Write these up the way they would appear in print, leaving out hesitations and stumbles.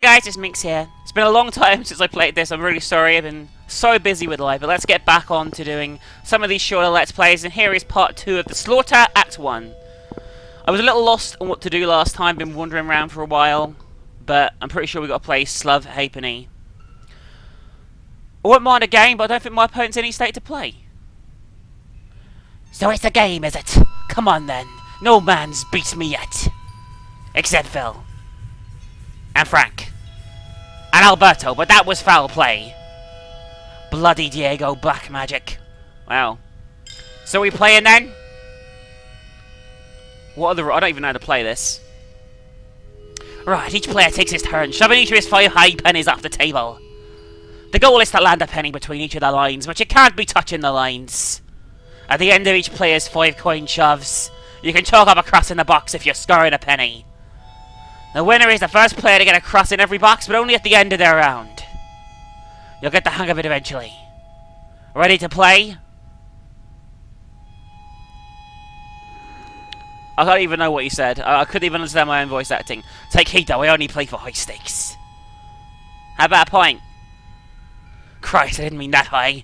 Guys, it's Minx here. It's been a long time since I played this. I'm really sorry. I've been so busy with life. But let's get back on to doing some of these shorter Let's Plays. And here is part 2 of the Slaughter Act 1. I was a little lost on what to do last time. Been wandering around for a while. But I'm pretty sure we got to play Slove Halfpenny. I won't mind a game, but I don't think my opponent's in any state to play. So it's a game, is it? Come on then. No man's beat me yet. Except Phil. And Frank. And Alberto, but that was foul play. Bloody Diego Black Magic. Wow. So we playing then? What are the... I don't even know how to play this. Right, each player takes his turn, shoving each of his 5 high pennies off the table. The goal is to land a penny between each of the lines, but you can't be touching the lines. At the end of each player's 5 coin shoves, you can chalk up a cross in the box if you're scoring a penny. The winner is the first player to get a cross in every box, but only at the end of their round. You'll get the hang of it eventually. Ready to play? I don't even know what you said. I couldn't even understand my own voice acting. Take heed though, I only play for high stakes. How about a point? Christ, I didn't mean that high.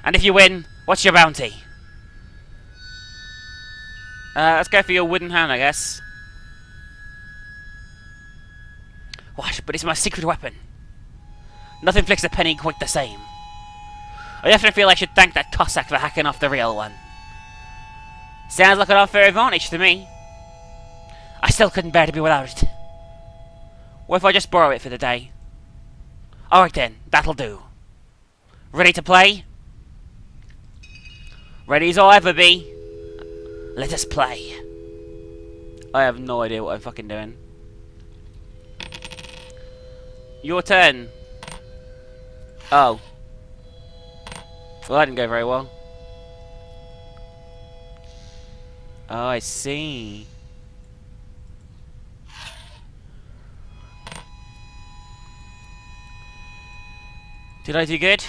And if you win, what's your bounty? Let's go for your wooden hand, I guess. What? But it's my secret weapon. Nothing flicks a penny quite the same. I definitely feel I should thank that Cossack for hacking off the real one. Sounds like an unfair advantage to me. I still couldn't bear to be without it. What if I just borrow it for the day? Alright then, that'll do. Ready to play? Ready as I'll ever be. Let us play. I have no idea what I'm fucking doing. Your turn. Oh. Well, that didn't go very well. Oh, I see. Did I do good?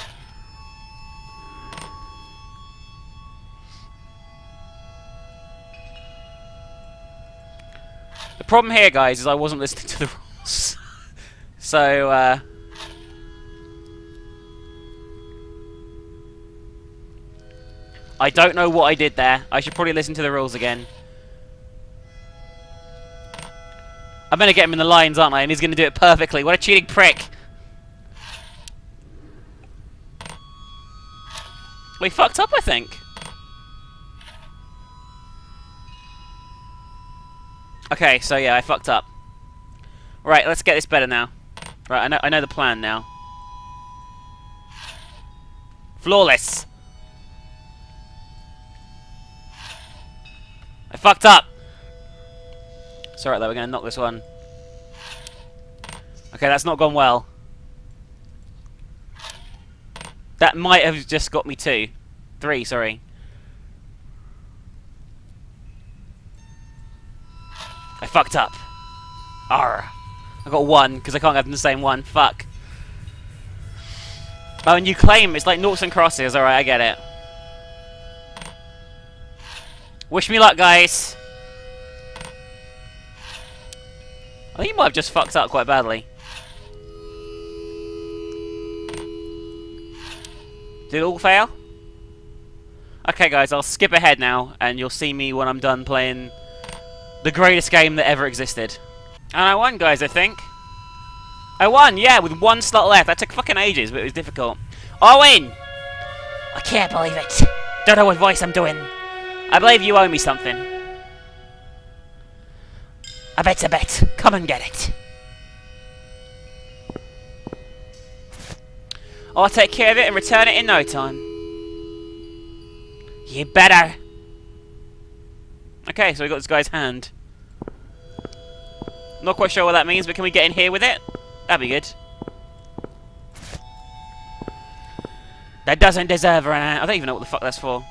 The problem here, guys, is I wasn't listening to the rules. So, I don't know what I did there. I should probably listen to the rules again. I'm going to get him in the lines, aren't I? And he's going to do it perfectly. What a cheating prick. We fucked up, I think. Okay, so yeah, I fucked up. Right, let's get this better now. Right, I know the plan now. Flawless. I fucked up. Sorry though, we're gonna knock this one. Okay, that's not gone well. That might have just got me 2. 3, sorry. I fucked up. Arr. I got 1, because I can't have them the same one. Fuck. Oh, and you claim it's like noughts and crosses. Alright, I get it. Wish me luck, guys. I think you might have just fucked up quite badly. Did it all fail? Okay, guys, I'll skip ahead now, and you'll see me when I'm done playing the greatest game that ever existed. And I won, guys, I think. I won, yeah, with 1 slot left. That took fucking ages, but it was difficult. I win! I can't believe it. Don't know what voice I'm doing. I believe you owe me something. A bet's a bet. Come and get it. I'll take care of it and return it in no time. You better. Okay, so we got this guy's hand. Not quite sure what that means, but can we get in here with it? That'd be good. That doesn't deserve an... I don't even know what the fuck that's for.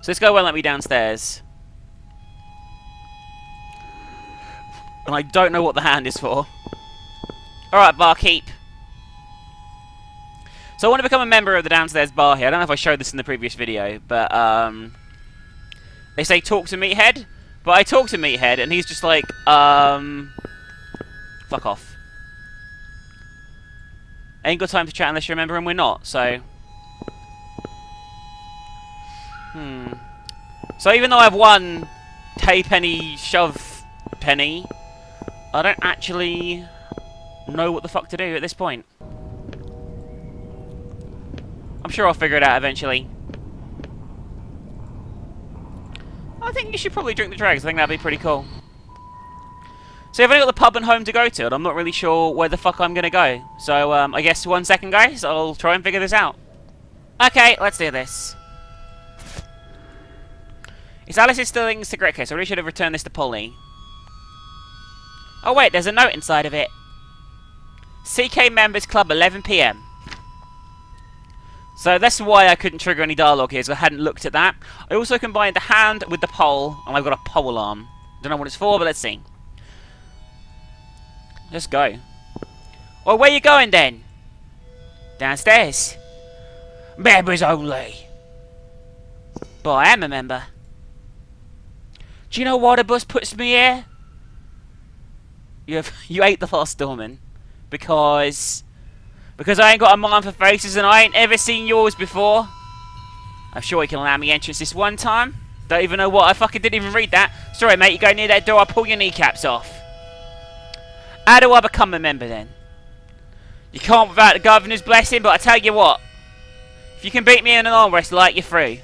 So this guy won't let me downstairs. And I don't know what the hand is for. Alright, barkeep. So I want to become a member of the downstairs bar here. I don't know if I showed this in the previous video, but they say talk to meathead, but But I talk to Meathead, and he's just like, fuck off. Ain't got time to chat unless you remember, and we're not, so... So even though I've won Penny Shove Penny, I don't actually know what the fuck to do at this point. I'm sure I'll figure it out eventually. I think you should probably drink the dregs. I think that'd be pretty cool. So I've only got the pub and home to go to, and I'm not really sure where the fuck I'm gonna go. So I guess 1 second, guys. I'll try and figure this out. Okay, let's do this. It's Alice's Sterling cigarette case. I really should have returned this to Polly. Oh wait, there's a note inside of it. CK Members Club, 11 PM. So that's why I couldn't trigger any dialogue here, so I hadn't looked at that. I also combined the hand with the pole, and I've got a pole arm. Don't know what it's for, but let's see. Let's go. Oh, where you going then? Downstairs. Members only. But I am a member. Do you know why the bus puts me here? You ate the last doorman. Because I ain't got a mind for faces and I ain't ever seen yours before. I'm sure you can allow me entrance this one time. Don't even know what. I fucking didn't even read that. Sorry, mate. You go near that door, I'll pull your kneecaps off. How do I become a member then? You can't without the governor's blessing, but I tell you what. If you can beat me in an arm wrestle, I'll let you through.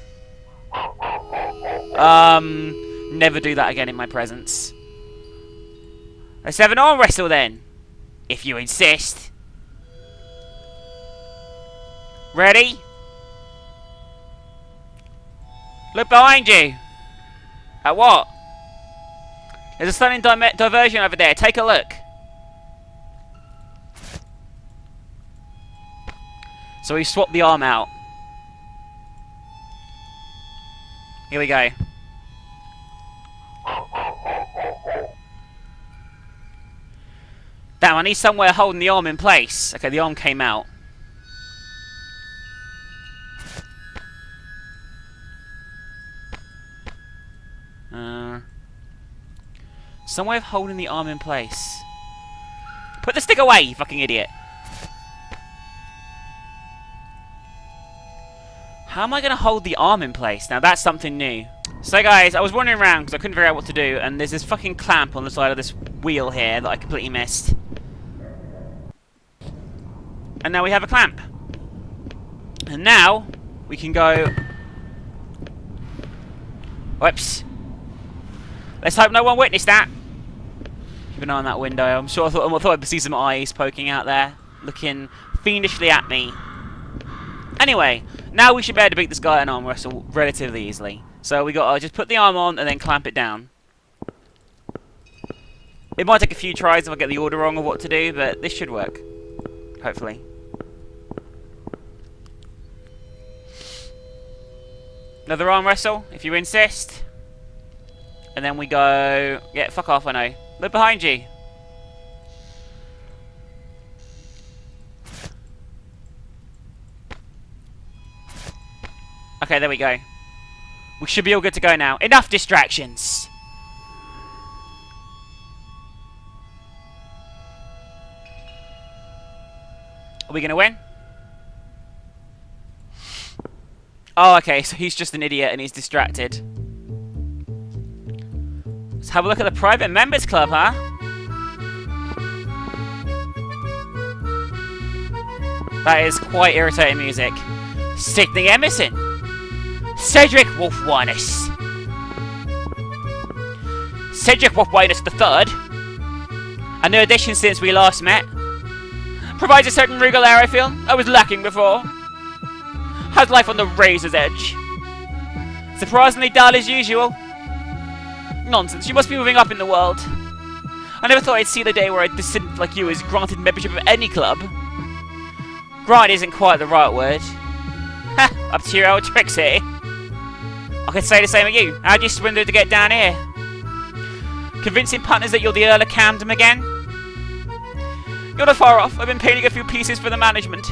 Never do that again in my presence. Let's have an arm wrestle then. If you insist. Ready? Look behind you. At what? There's a stunning diversion over there. Take a look. So we swapped the arm out. Here we go. Damn, I need somewhere holding the arm in place. Okay, the arm came out. Some way of holding the arm in place. Put the stick away, you fucking idiot. How am I going to hold the arm in place? Now that's something new. So guys, I was wandering around because I couldn't figure out what to do, and there's this fucking clamp on the side of this wheel here that I completely missed. And now we have a clamp. And now we can go... Whoops. Let's hope no one witnessed that. Keep an eye on that window. I'm sure I thought I'd see some eyes poking out there, looking fiendishly at me. Anyway, now we should be able to beat this guy at an arm wrestle relatively easily. So we got to just put the arm on and then clamp it down. It might take a few tries if I get the order wrong of what to do, but this should work. Hopefully. Another arm wrestle, if you insist. And then we go... Yeah, fuck off, I know. Look behind you. Okay, there we go. We should be all good to go now. Enough distractions! Are we gonna win? Oh, okay, so he's just an idiot and he's distracted. Let's have a look at the private members club, huh? That is quite irritating music. Sidney Emerson. Cedric Wolfwinus. Cedric Wolfwinus III, a new addition since we last met, provides a certain regularity feel I was lacking before. Has life on the razor's edge. Surprisingly dull as usual. Nonsense, you must be moving up in the world. I never thought I'd see the day where a descendant like you is granted membership of any club. Grind isn't quite the right word. Ha! Up to your old tricks here. I could say the same of you. How'd you swindle to get down here? Convincing partners that you're the Earl of Camden again? You're not far off. I've been painting a few pieces for the management.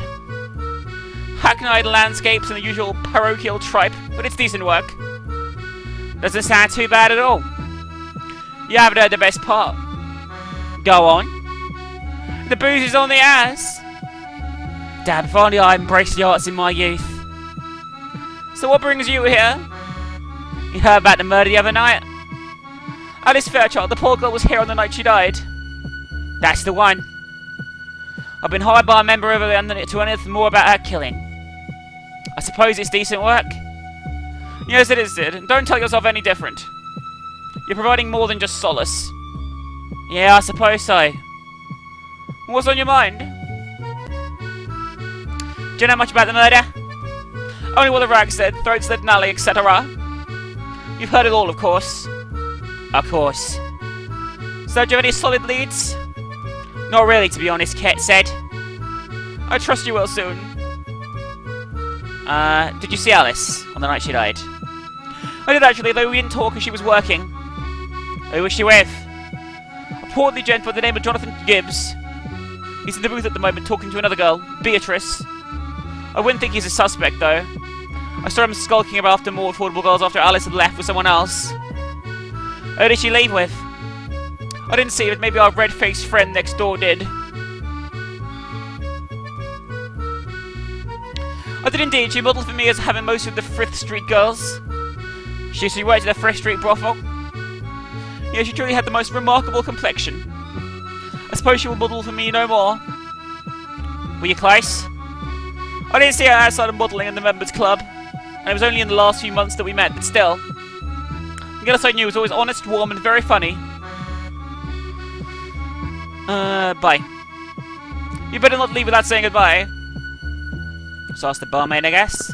Hackneyed landscapes and the usual parochial tripe, but it's decent work. Doesn't sound too bad at all. You haven't heard the best part. Go on. The booze is on the ass. Damn, if only I embraced the arts in my youth. So what brings you here? You heard about the murder the other night? Alice Fairchild, the poor girl, was here on the night she died. That's the one. I've been hired by a member of her to unearth more about her killing. I suppose it's decent work? Yes, it is, Sid. Don't tell yourself any different. You're providing more than just solace. Yeah, I suppose so. What's on your mind? Do you know much about the murder? Only what the rag said, throat slit, nally, etc. You've heard it all, of course. Of course. So, do you have any solid leads? Not really, to be honest, Ket said. I trust you will soon. Did you see Alice on the night she died? I did actually, though we didn't talk as she was working. Who was she with? A portly gent by the name of Jonathan Gibbs. He's in the booth at the moment talking to another girl, Beatrice. I wouldn't think he's a suspect, though. I saw him skulking about after more affordable girls after Alice had left with someone else. Who did she leave with? I didn't see it, maybe our red-faced friend next door did. I did indeed. She modelled for me as having most of the Frith Street girls. She worked at the Frith Street brothel. Yeah, she truly had the most remarkable complexion. I suppose she will model for me no more. Were you close? I didn't see her outside of modelling in the members' club, and it was only in the last few months that we met, but still. The girl I knew was always honest, warm, and very funny. Bye. You better not leave without saying goodbye. So ask the barmaid, I guess.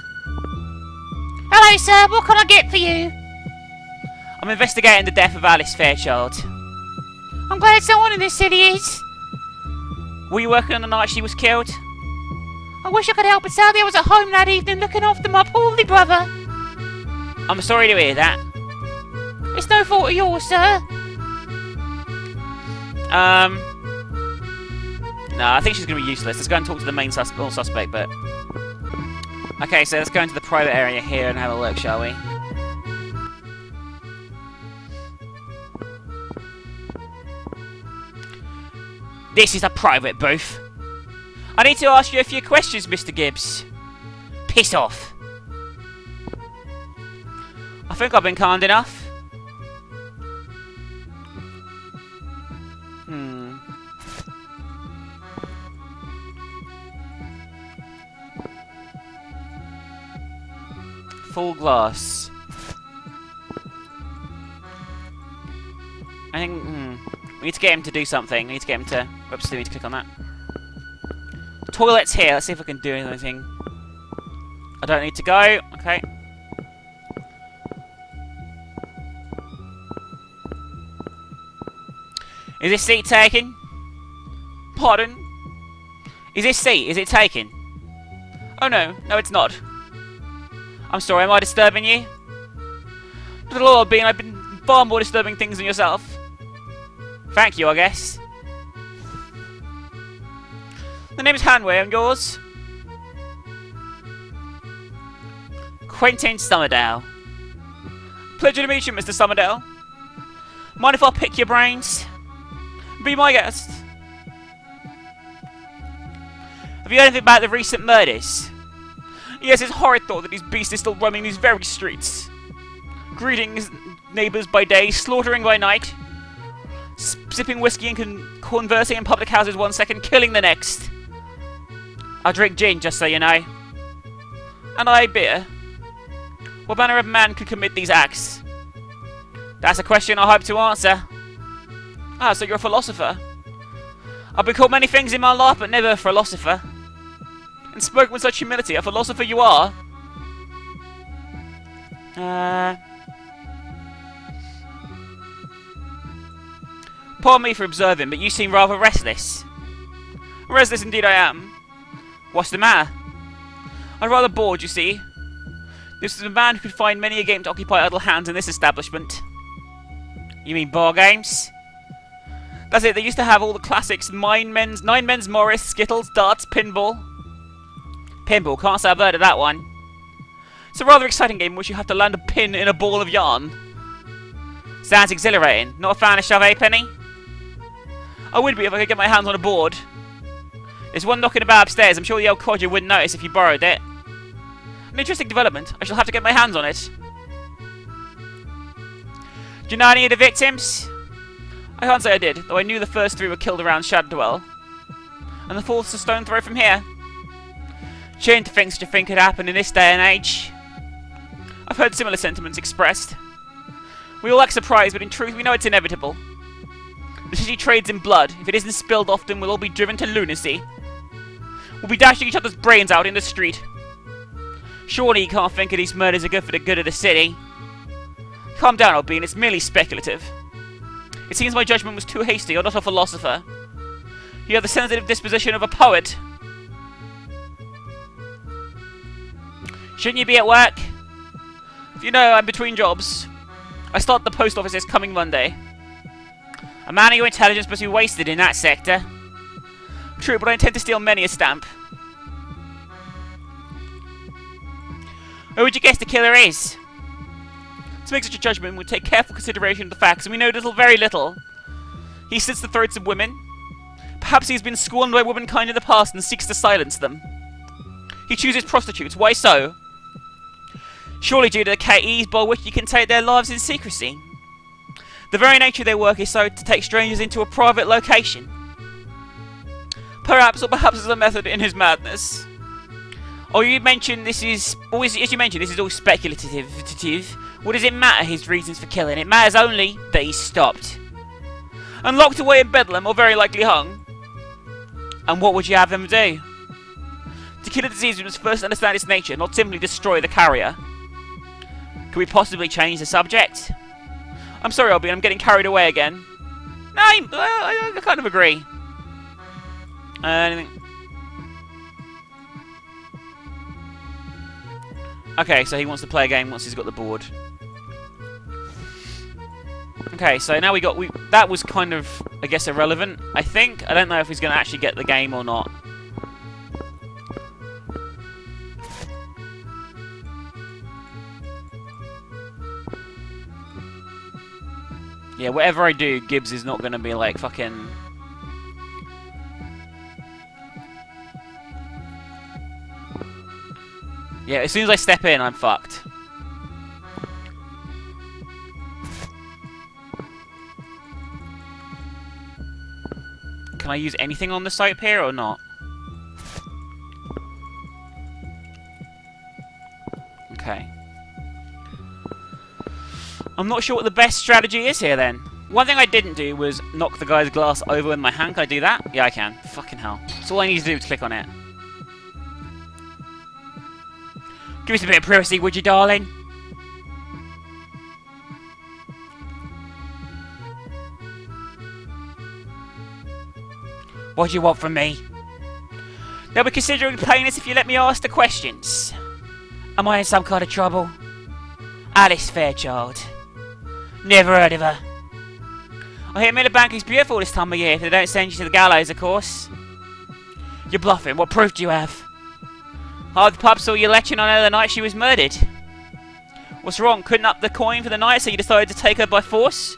Hello, sir. What can I get for you? I'm investigating the death of Alice Fairchild. I'm glad someone in this city is. Were you working on the night she was killed? I wish I could help, but sadly I was at home that evening looking after my poorly brother. I'm sorry to hear that. It's no fault of yours, sir. No, I think she's going to be useless. Let's go and talk to the main suspect, but... Okay, so let's go into the private area here and have a look, shall we? This is a private booth. I need to ask you a few questions, Mr. Gibbs. Piss off. I think I've been kind enough. Full glass. I think, we need to get him to do something. We need to get him to... Whoops, we need to click on that. Toilet's here. Let's see if I can do anything. I don't need to go. Okay. Is this seat taken? Pardon? Is this seat? Is it taken? Oh no. No, it's not. I'm sorry, am I disturbing you? Not at all, Bean. I've been far more disturbing things than yourself. Thank you, I guess. The name's Hanway, and yours? Quentin Summerdale. Pleasure to meet you, Mr. Summerdale. Mind if I pick your brains? Be my guest. Have you heard anything about the recent murders? Yes, it's a horrid thought that these beasts are still roaming these very streets. Greeting his neighbours by day, slaughtering by night. Sipping whiskey and conversing in public houses 1 second, killing the next. I drink gin, just so you know. And I beer. What manner of man could commit these acts? That's a question I hope to answer. Ah, so you're a philosopher. I've been called many things in my life, but never a philosopher. And spoken with such humility, a philosopher you are. Pardon me for observing, but you seem rather restless. Restless indeed I am. What's the matter? I'm rather bored, you see. This is a man who could find many a game to occupy idle hands in this establishment. You mean bar games? That's it, they used to have all the classics, Nine Men's Morris, Skittles, Darts, Pinball. Pinball, can't say I've heard of that one. It's a rather exciting game in which you have to land a pin in a ball of yarn. Sounds exhilarating. Not a fan of shove, eh, Penny? I would be if I could get my hands on a board. There's one knocking about upstairs. I'm sure the old codger wouldn't notice if you borrowed it. An interesting development. I shall have to get my hands on it. Do you know any of the victims? I can't say I did, though I knew the first 3 were killed around Shadowdwell. And the 4th's a stone throw from here. Shame to think such a thing could happen in this day and age. I've heard similar sentiments expressed. We all act surprised, but in truth we know it's inevitable. The city trades in blood. If it isn't spilled often, we'll all be driven to lunacy. We'll be dashing each other's brains out in the street. Surely you can't think that these murders are good for the good of the city. Calm down, Albine, it's merely speculative. It seems my judgment was too hasty, or not a philosopher. You have the sensitive disposition of a poet. Shouldn't you be at work? If you know, I'm between jobs. I start the post office this coming Monday. A man of your intelligence must be wasted in that sector. True, but I intend to steal many a stamp. Who would you guess the killer is? To make such a judgment would take careful consideration of the facts, and we know very little. He slits the throats of women. Perhaps he has been scorned by womankind in the past and seeks to silence them. He chooses prostitutes. Why so? Surely due to the ease by which you can take their lives in secrecy. The very nature of their work is so to take strangers into a private location. Perhaps, or perhaps as a method in his madness. Or you mentioned this is, as you mentioned, this is all speculative. What does it matter, his reasons for killing? It matters only that he's stopped. And locked away in Bedlam, or very likely hung. And what would you have him do? To kill a disease, we must first understand its nature, not simply destroy the carrier. Could we possibly change the subject? I'm sorry, Albie, I'm getting carried away again. No, I kind of agree. Okay, so he wants to play a game once he's got the board. Okay, so now that was kind of, I guess, irrelevant, I think. I don't know if he's going to actually get the game or not. Yeah, whatever I do, Gibbs is not going to be like fucking... Yeah, as soon as I step in, I'm fucked. Can I use anything on the soap here or not? Okay. I'm not sure what the best strategy is here then. One thing I didn't do was knock the guy's glass over with my hand. Can I do that? Yeah, I can. Fucking hell. That's all I need to do is click on it. Give us a bit of privacy, would you, darling? What do you want from me? They'll be considering playing this if you let me ask the questions. Am I in some kind of trouble? Alice Fairchild. Never heard of her. I hear Millerbank is beautiful this time of year if they don't send you to the gallows, of course. You're bluffing. What proof do you have? Half the pub saw you leching on her the night she was murdered. What's wrong? Couldn't up the coin for the night, so you decided to take her by force?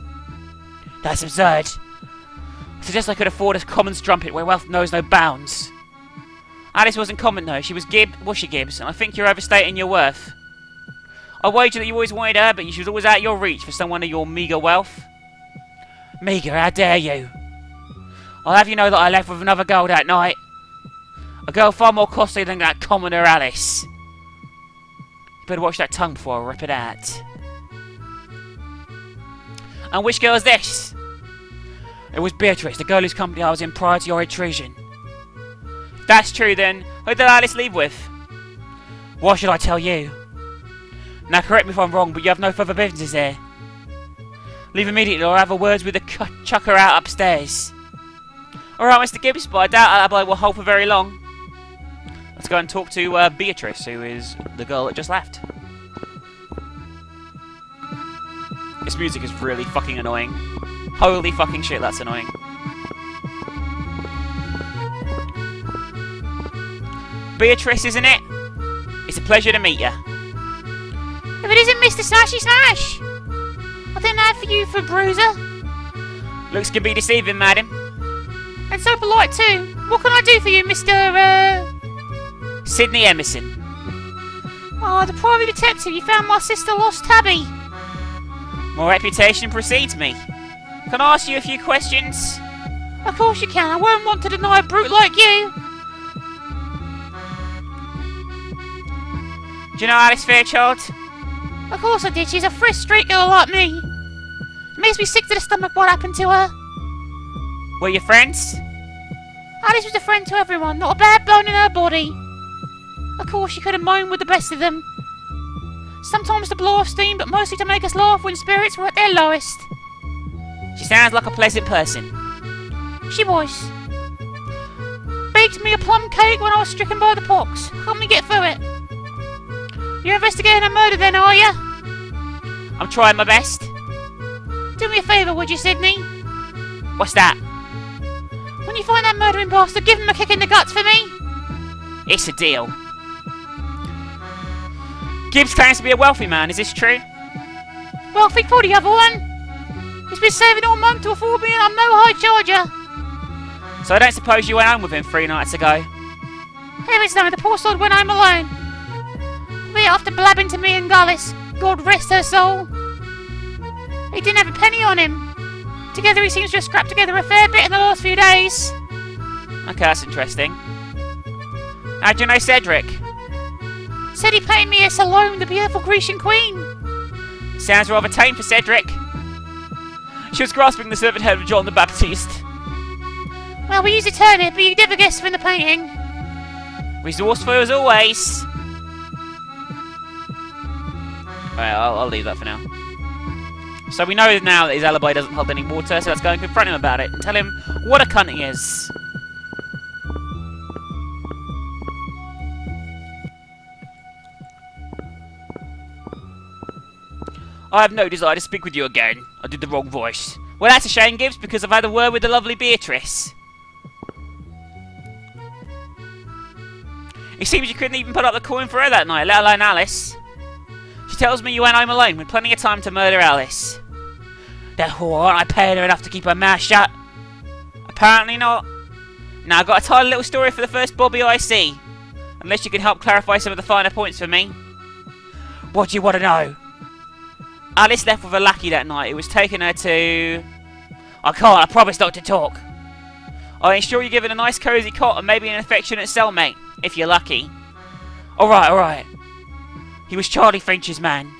That's absurd. I suggest I could afford a common strumpet where wealth knows no bounds. Alice wasn't common though. She was Gibbs, and I think you're overstating your worth. I wager that you always wanted her, but she was always out of your reach for someone of your meagre wealth. Meagre, how dare you? I'll have you know that I left with another girl that night. A girl far more costly than that commoner Alice. You better watch that tongue before I rip it out. And which girl is this? It was Beatrice, the girl whose company I was in prior to your intrusion. If that's true then, who did Alice leave with? Why should I tell you? Now correct me if I'm wrong, but you have no further business here. Leave immediately or have a words with the chuck her out upstairs. Alright, Mr. Gibbs, but I doubt that will hold for very long. Let's go and talk to Beatrice, who is the girl that just left. This music is really fucking annoying. Holy fucking shit, that's annoying. Beatrice, isn't it? It's a pleasure to meet you. If it isn't Mr. Sashy Sash! I Nothing out for you, for Bruiser. Looks can be deceiving, madam. And so polite too. What can I do for you, Mr. Sydney Emerson. Oh, the private detective. You found my sister lost Tabby. My reputation precedes me. Can I ask you a few questions? Of course you can. I won't want to deny a brute like you. Do you know Alice Fairchild? Of course I did. She's a Frith Street girl like me. It makes me sick to the stomach what happened to her. Were you friends? Alice was a friend to everyone, not a bad bone in her body. Of course, she could have moaned with the best of them. Sometimes to blow off steam, but mostly to make us laugh when spirits were at their lowest. She sounds like a pleasant person. She was. Baked me a plum cake when I was stricken by the pox. Helped me get through it. You're investigating a murder then, are you? I'm trying my best. Do me a favour, would you, Sydney? What's that? When you find that murdering bastard, give him a kick in the guts for me. It's a deal. Gibbs claims to be a wealthy man, is this true? Wealthy for the other one. He's been saving all month to afford me and I'm no high charger. So I don't suppose you went home with him 3 nights ago? Heavens no, the poor sod went home alone. Me after blabbing to me and Gullis. God rest her soul. He didn't have a penny on him. Together he seems to have scrapped together a fair bit in the last few days. Okay, that's interesting. How do you know Cedric? Said he paid me a Salome, the beautiful Grecian queen. Sounds rather tame for Cedric. She was grasping the servant head of John the Baptist. Well, we used a turnip, but you never guessed from the painting. Resourceful as always. Alright, I'll leave that for now. So we know now that his alibi doesn't hold any water, so let's go and confront him about it and tell him what a cunt he is. I have no desire to speak with you again. I did the wrong voice. Well, that's a shame, Gibbs, because I've had a word with the lovely Beatrice. It seems you couldn't even put up the coin for her that night, let alone Alice. She tells me you went home alone with plenty of time to murder Alice. That whore, I paid her enough to keep her mouth shut. Apparently not. Now I've got a tidy little story for the first Bobby I see. Unless you can help clarify some of the finer points for me. What do you want to know? Alice left with a lackey that night. It was taking her to... I can't, I promise not to talk. I'll ensure you're given a nice cosy cot and maybe an affectionate cellmate, if you're lucky. Alright. He was Charlie Finch's man.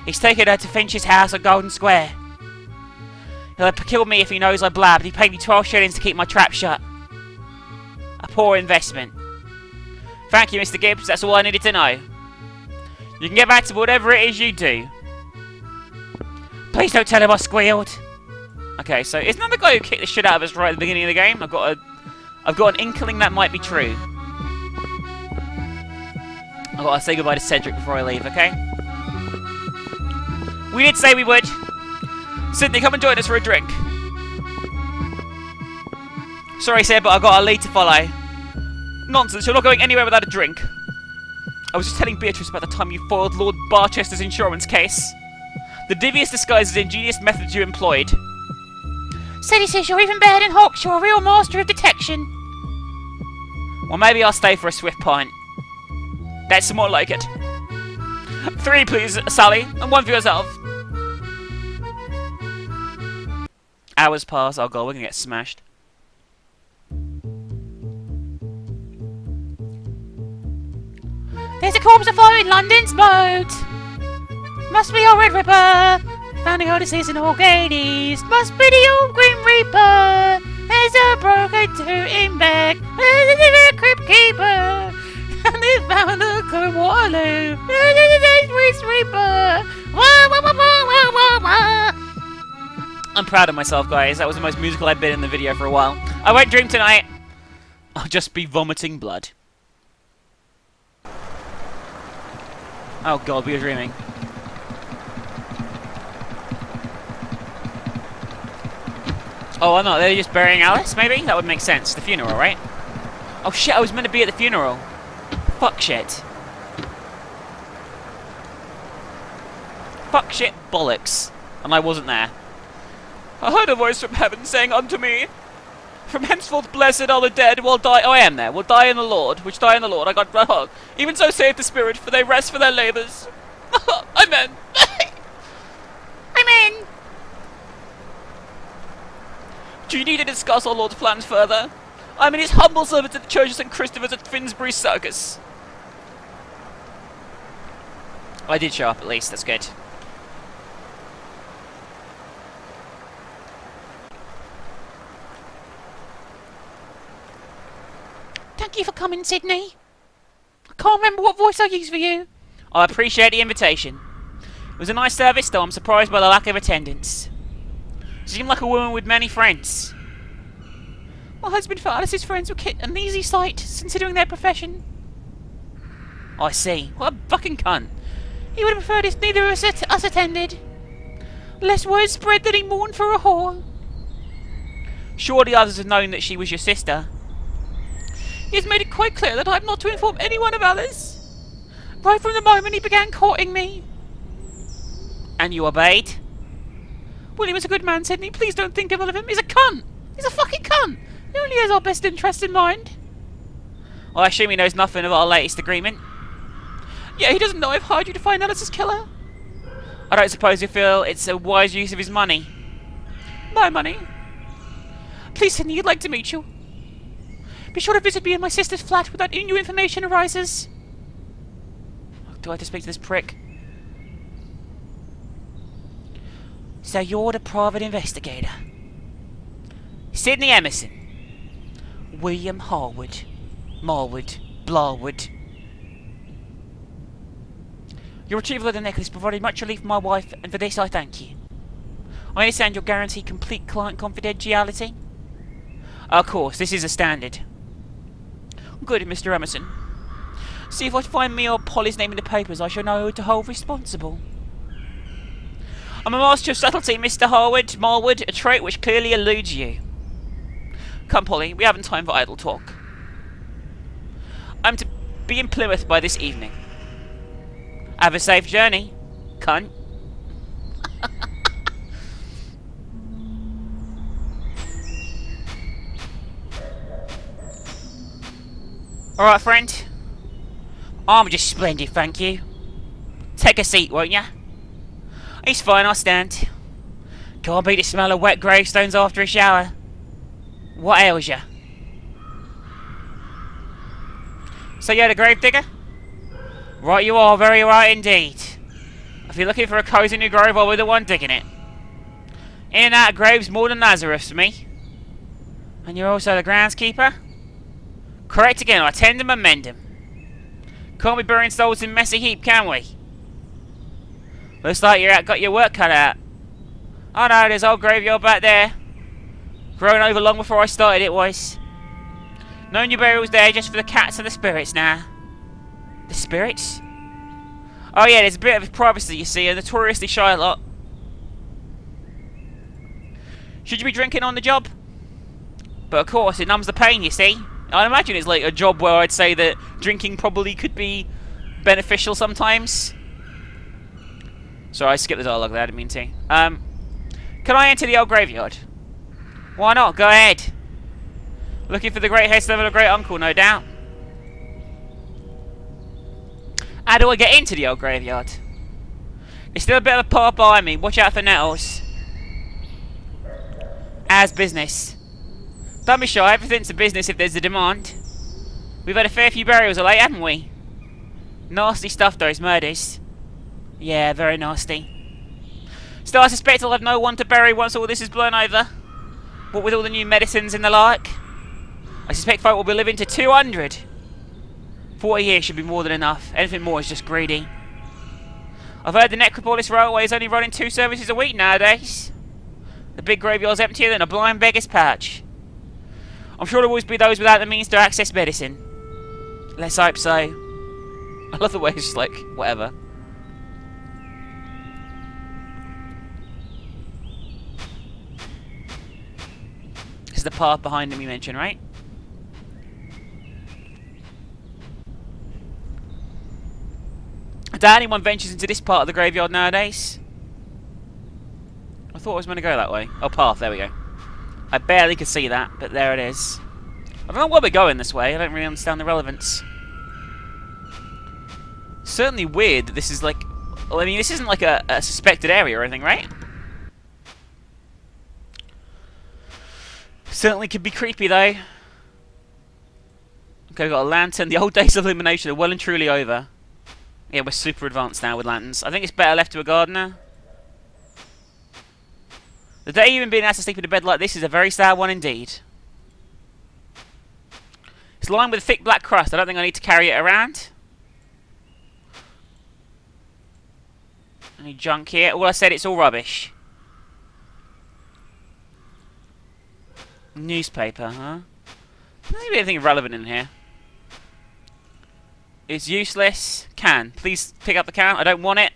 He's taken her to Finch's house on Golden Square. He'll have killed me if he knows I blabbed. He paid me 12 shillings to keep my trap shut. A poor investment. Thank you, Mr. Gibbs. That's all I needed to know. You can get back to whatever it is you do. Please don't tell him I squealed. Okay, so isn't that the guy who kicked the shit out of us right at the beginning of the game? I've got an inkling that might be true. I've got to say goodbye to Cedric before I leave, okay? We did say we would. Sydney, come and join us for a drink. Sorry, Sid, but I've got a lead to follow. Nonsense, you're not going anywhere without a drink. I was just telling Beatrice about the time you foiled Lord Barchester's insurance case. The devious disguises and ingenious methods you employed. Said he says you're even better than Hawks, you're a real master of detection. Well, maybe I'll stay for a swift pint. That's more like it. 3, please, Sally, and 1 for yourself. Hours pass, I'll go, we're gonna get smashed. There's a corpse afloat in London's moat. Must be our Red Ripper. Found a disease in all Gades. Must be the old Grim Reaper. There's a broken tooth in back. There's a crypt keeper. And they found a good Waterloo. There's Frith Reaper. I'm proud of myself, guys. That was the most musical I've been in the video for a while. I won't dream tonight. I'll just be vomiting blood. Oh god, we were dreaming. Oh, I'm not. They're just burying Alice, maybe? That would make sense. The funeral, right? Oh shit, I was meant to be at the funeral. Fuck shit. Fuck shit bollocks. And I wasn't there. I heard a voice from heaven saying unto me, from henceforth blessed are the dead will die. Oh, I am there. Will die in the Lord, which die in the Lord. I got wrong. Even so saith the Spirit, for they rest for their labours. Amen. Amen. Do you need to discuss our Lord's plans further? I'm in his humble servant at the Church of St. Christopher's at Finsbury Circus. I did show up at least, that's good. Thank you for coming, Sydney. I can't remember what voice I used for you. I appreciate the invitation. It was a nice service, though I'm surprised by the lack of attendance. She seemed like a woman with many friends. My husband felt Alice's friends were an easy sight, considering their profession. I see. What a fucking cunt. He would have preferred if neither of us attended. Less word spread that he mourned for a whore. Surely others have known that she was your sister. He has made it quite clear that I am not to inform anyone of Alice. Right from the moment he began courting me. And you obeyed? William is a good man, Sydney. Please don't think ill of him. He's a cunt. He's a fucking cunt. He only has our best interest in mind. I assume he knows nothing of our latest agreement. Yeah, he doesn't know I've hired you to find Alice's killer. I don't suppose you feel it's a wise use of his money. My money. Please, Sydney, he'd like to meet you. Be sure to visit me in my sister's flat without any new information arises. Do I have to speak to this prick? So you're the private investigator. Sydney Emerson. William Harwood. Marwood. Blarwood. Your retrieval of the necklace provided much relief for my wife, and for this I thank you. I understand you'll guarantee complete client confidentiality? Of course, this is a standard. Good, Mr. Emerson. See if I find me or Polly's name in the papers, I shall know who to hold responsible. I'm a master of subtlety, Mr. Harwood, Marwood, a trait which clearly eludes you. Come, Polly, we haven't time for idle talk. I'm to be in Plymouth by this evening. Have a safe journey, cunt. Alright, friend. I'm just splendid, thank you. Take a seat, won't ya? It's fine, I'll stand. Can't beat the smell of wet gravestones after a shower. What ails ya? So you're the gravedigger? Right you are, very right indeed. If you're looking for a cosy new grave, I'll be the one digging it. In and out of graves more than Lazarus for me. And you're also the groundskeeper? Correct again, I tend them and mend them. Can't be burying souls in messy heap, can we? Looks like you're got your work cut out. Oh no, there's old graveyard back there. Grown over long before I started it was. No new burials there, just for the cats and the spirits now. The spirits? Oh yeah, there's a bit of privacy, you see, a notoriously shy lot. Should you be drinking on the job? But of course, it numbs the pain, you see. I imagine it's like a job where I'd say that drinking probably could be beneficial sometimes. Sorry, I skipped the dialogue there, I didn't mean to. Can I enter the old graveyard? Why not? Go ahead. Looking for the great headstone of a great uncle, no doubt. How do I get into the old graveyard? There's still a bit of a path behind me. Watch out for nettles. As business. Don't be shy, everything's a business if there's a demand. We've had a fair few burials of late, haven't we? Nasty stuff, those murders. Yeah, very nasty. Still, I suspect I'll have no one to bury once all this is blown over. What with all the new medicines and the like. I suspect folk will be living to 200. 40 years should be more than enough. Anything more is just greedy. I've heard the Necropolis Railway is only running 2 services a week nowadays. The big graveyard's emptier than a blind beggar's pouch. I'm sure there will always be those without the means to access medicine. Let's hope so. I love the way it's just like, whatever. This is the path behind him you mentioned, right? I doubt anyone ventures into this part of the graveyard nowadays. thought I was going to go that way. Oh, path, there we go. I barely could see that, but there it is. I don't know why we're going this way. I don't really understand the relevance. Certainly weird that this is like... Well, I mean, this isn't like a suspected area or anything, right? Certainly could be creepy, though. Okay, we've got a lantern. The old days of illumination are well and truly over. Yeah, we're super advanced now with lanterns. I think it's better left to a gardener. The day you've been asked to sleep in a bed like this is a very sad one indeed. It's lined with a thick black crust. I don't think I need to carry it around. Any junk here? Well, I said it's all rubbish. Newspaper, huh? There's maybe anything relevant in here. It's useless. Can. Please pick up the can. I don't want it.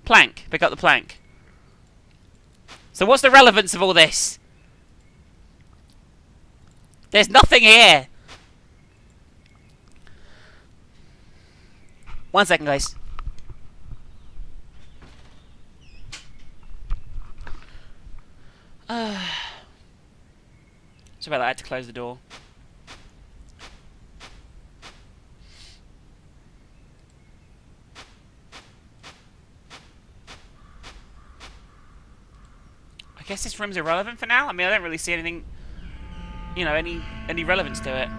Plank. Pick up the plank. So what's the relevance of all this? There's nothing here. 1 second, guys. Sorry about that, I had to close the door. I guess this room's irrelevant for now. I mean, I don't really see anything, you know, any relevance to it.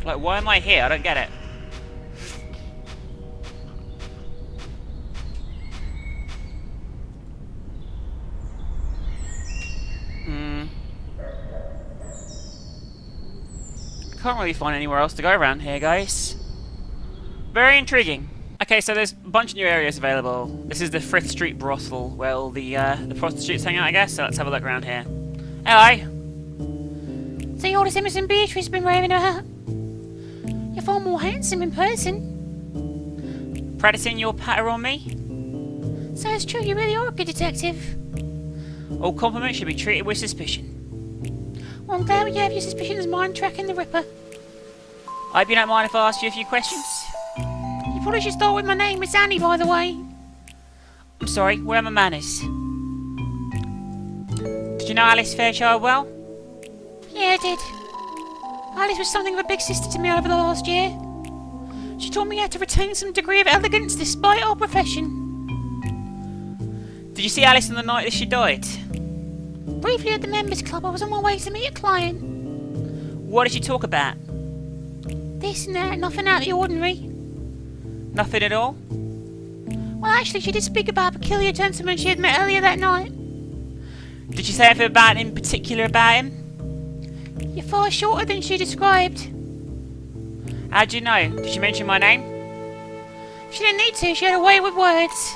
Like, why am I here? I don't get it. Can't really find anywhere else to go around here, guys. Very intriguing. Okay, so there's a bunch of new areas available. This is the Frith Street brothel, where all the prostitutes hang out, I guess. So let's have a look around here. Hello. So you're this Emerson Beatrice been raving about? You're far more handsome in person. Practicing your patter on me? So it's true, you really are a good detective. All compliments should be treated with suspicion. Well, I'm glad you have your suspicions mind tracking the Ripper. I hope you don't mind if I ask you a few questions. You probably should start with my name. It's Annie, by the way. I'm sorry, where are my manners? Did you know Alice Fairchild well? Yeah, I did. Alice was something of a big sister to me over the last year. She taught me how to retain some degree of elegance despite our profession. Did you see Alice on the night that she died? Briefly at the members' club, I was on my way to meet a client. What did she talk about? This and that, nothing out of the ordinary. Nothing at all? Well, actually, she did speak about a peculiar gentleman she had met earlier that night. Did she say anything about in particular about him? You're far shorter than she described. How'd you know? Did she mention my name? She didn't need to, she had a way with words.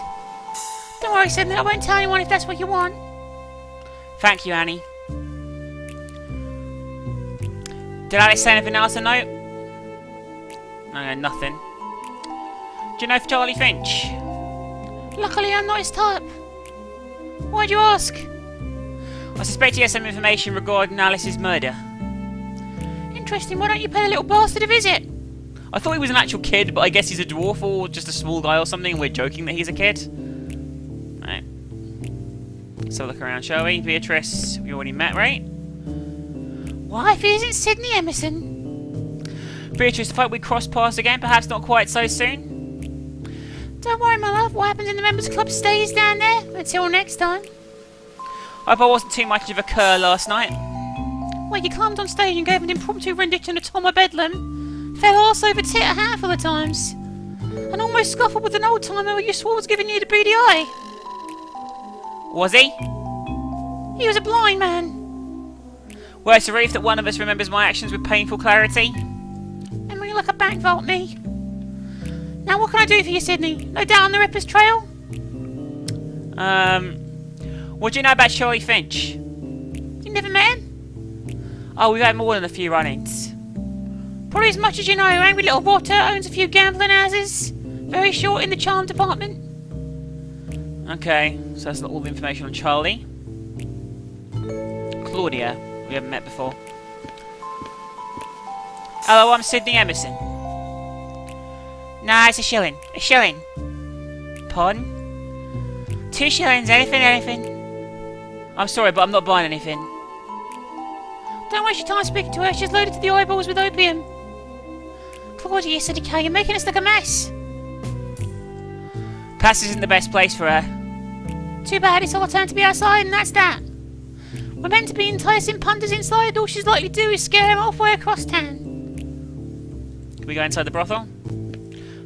Don't worry, Sydney, I won't tell anyone if that's what you want. Thank you, Annie. Did Alice say anything else to note? No, nothing. Do you know for Charlie Finch? Luckily, I'm not his type. Why'd you ask? I suspect he has some information regarding Alice's murder. Interesting, why don't you pay the little bastard a visit? I thought he was an actual kid, but I guess he's a dwarf or just a small guy or something, and we're joking that he's a kid. Right. Let's have a look around, shall we? Beatrice, we already met, right? Why, if he isn't Sydney Emerson? Beatrice, if we cross paths again, perhaps not quite so soon. Don't worry, my love. What happens in the members' club stays down there. Until next time. I hope I wasn't too much of a cur last night. Well, you climbed on stage and gave an impromptu rendition of Tom of Bedlam. Fell arse over tit a handful of times. And almost scuffled with an old timer who you swore was giving you the beady eye. Was he? He was a blind man. Well, it's a relief that one of us remembers my actions with painful clarity. And when you like a bank vault me. Now what can I do for you, Sydney? No doubt on the Ripper's trail? What do you know about Charlie Finch? You never met him? Oh, we've had more than a few run-ins. Probably as much as you know. Angry little rotter, owns a few gambling houses. Very short in the charm department. Okay, so that's all the information on Charlie. Claudia, we haven't met before. Hello, I'm Sydney Emerson. Nah, it's a shilling. A shilling. Pardon? 2 shillings, anything. I'm sorry, but I'm not buying anything. Don't waste your time speaking to her. She's loaded to the eyeballs with opium. Claudia, you silly cow, you're making us look a mess. Class isn't the best place for her. Too bad, it's all turned to be outside, and that's that. We're meant to be enticing punters inside. All she's likely to do is scare them halfway across town. Can we go inside the brothel?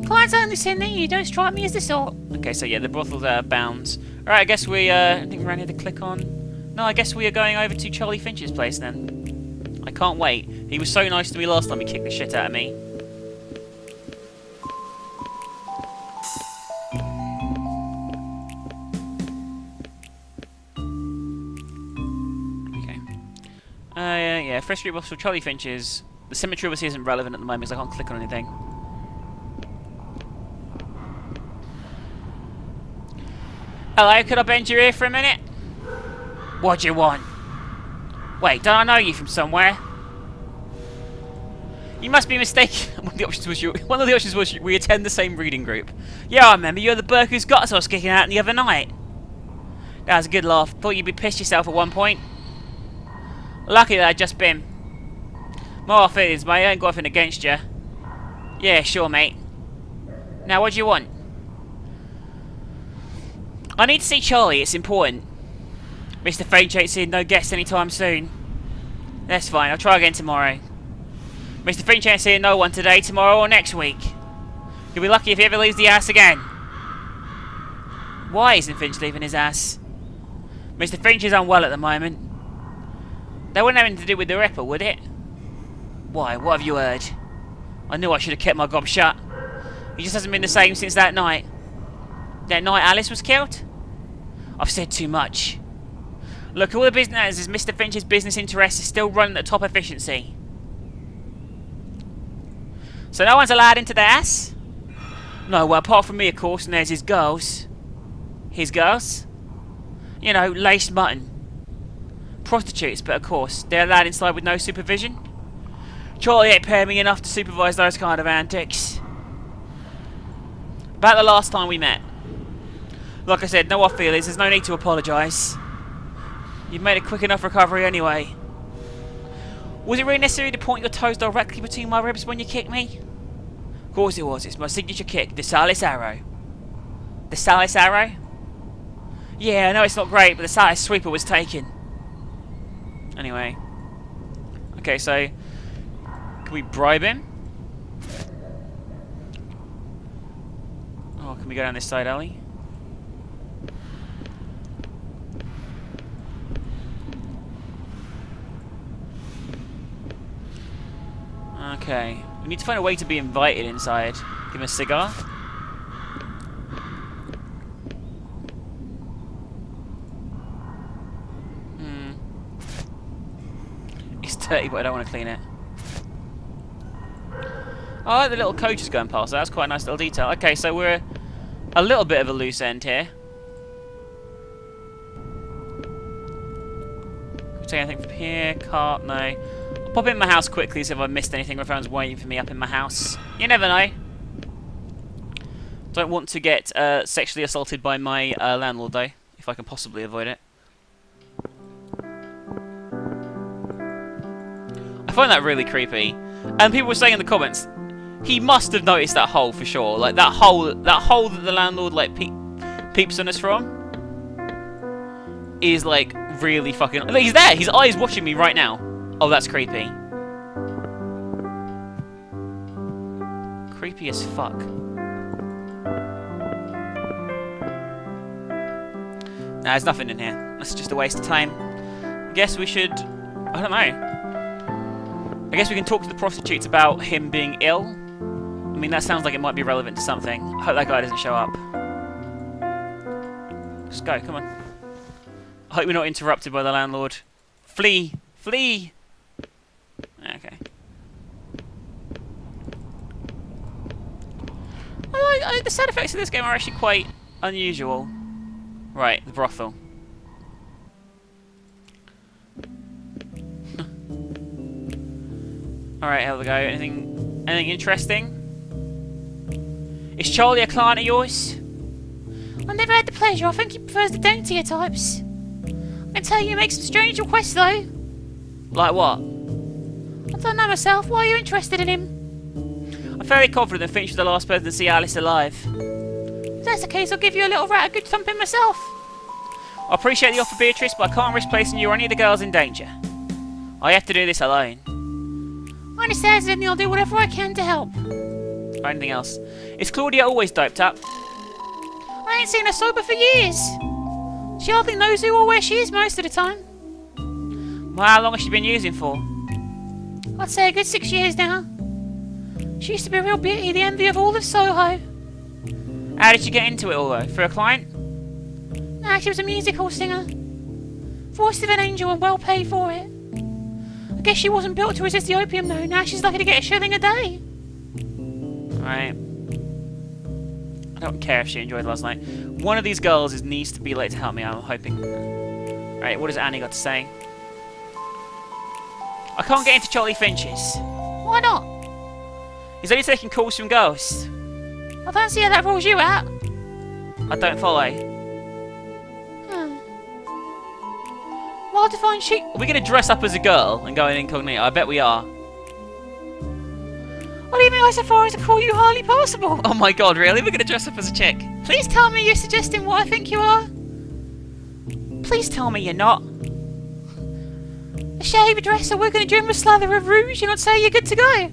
Clients only sin that you don't strike me as the sort. Okay, so yeah, the brothel's out of bounds. Alright, I guess we, I think we're around here to click on. No, I guess we are going over to Charlie Finch's place then. I can't wait. He was so nice to me last time he kicked the shit out of me. Okay. Yeah, Frith Street Brothel, Charlie Finch's. The symmetry obviously isn't relevant at the moment because I can't click on anything. Hello, could I bend your ear for a minute? What do you want? Wait, don't I know you from somewhere? You must be mistaken. One of the options was we attend the same reading group. Yeah, I remember. You're the Burke whose guts I was kicking out the other night. That was a good laugh. Thought you'd be pissed yourself at one point. Lucky that I'd just been. My feelings, mate. I ain't got anything against you. Yeah, sure, mate. Now, what do you want? I need to see Charlie, it's important. Mr. Finch ain't seeing no guests anytime soon. That's fine, I'll try again tomorrow. Mr. Finch ain't seeing no one today, tomorrow or next week. You'll be lucky if he ever leaves the house again. Why isn't Finch leaving his house? Mr. Finch is unwell at the moment. That wouldn't have anything to do with the Ripper, would it? Why, what have you heard? I knew I should have kept my gob shut. He just hasn't been the same since that night. That night Alice was killed? I've said too much. Look, all the business is Mr. Finch's business interests is still running at top efficiency. So no one's allowed into the house? No, well, apart from me, of course, and there's his girls. His girls? You know, laced mutton. Prostitutes, but of course, they're allowed inside with no supervision. Charlie ain't paying me enough to supervise those kind of antics. About the last time we met. Like I said, no off feelings, there's no need to apologise. You've made a quick enough recovery anyway. Was it really necessary to point your toes directly between my ribs when you kicked me? Of course it was, it's my signature kick, the Salis Arrow. The Salis Arrow? Yeah, I know it's not great, but the Salis Sweeper was taken. Anyway. Okay, so... Can we bribe him? Oh, can we go down this side alley? Okay. We need to find a way to be invited inside. Give him a cigar. It's dirty, but I don't want to clean it. I like the little coaches going past. That's quite a nice little detail. Okay, so we're a little bit of a loose end here. Can we take anything from here? Cart? No. I'll pop in my house quickly, see if I missed anything or if everyone's waiting for me up in my house. You never know. Don't want to get sexually assaulted by my landlord, though, if I can possibly avoid it. I find that really creepy. And people were saying in the comments, he must have noticed that hole for sure. Like that hole that the landlord like peeps on us from is like really fucking. Look, he's there. His eye is watching me right now. Oh, that's creepy. Creepy as fuck. Nah, there's nothing in here. That's just a waste of time. I guess we should. I don't know. I guess we can talk to the prostitutes about him being ill. I mean, that sounds like it might be relevant to something. I hope that guy doesn't show up. Just go, come on. I hope we're not interrupted by the landlord. Flee! Flee! Okay. The sound effects of this game are actually quite unusual. Right, the brothel. Alright, here we go. Anything interesting? Is Charlie a client of yours? I've never had the pleasure. I think he prefers the daintier types. I can tell you make some strange requests though. Like what? I don't know myself. Why are you interested in him? I'm fairly confident that Finch was the last person to see Alice alive. If that's the case, I'll give you a little rat a good thumping myself. I appreciate the offer, Beatrice, but I can't risk placing you or any of the girls in danger. I have to do this alone. I understand, Sydney. I'll do whatever I can to help. Or anything else. Is Claudia always doped up? I ain't seen her sober for years. She hardly knows who or where she is most of the time. Well, how long has she been using for? I'd say a good 6 years now. She used to be a real beauty, the envy of all of Soho. How did she get into it all though? For a client? Nah, she was a music hall singer. Voice of an angel and well paid for it. I guess she wasn't built to resist the opium though. Now she's lucky to get a shilling a day. Right. I don't care if she enjoyed last night. One of these girls needs to be late to help me out, I'm hoping. Right, what has Annie got to say? I can't get into Charlie Finch's. Why not? He's only taking calls from ghosts. I don't see how that rules you out. I don't follow. Well defined sheep. Are we going to dress up as a girl and go in incognito? I bet we are. I'll even go so far as to call you hardly passable. Oh my god, really? We're going to dress up as a chick? Please tell me you're suggesting what I think you are. Please tell me you're not. A shave, a dress, or we're going to drink a slather of rouge and I'd say you're good to go.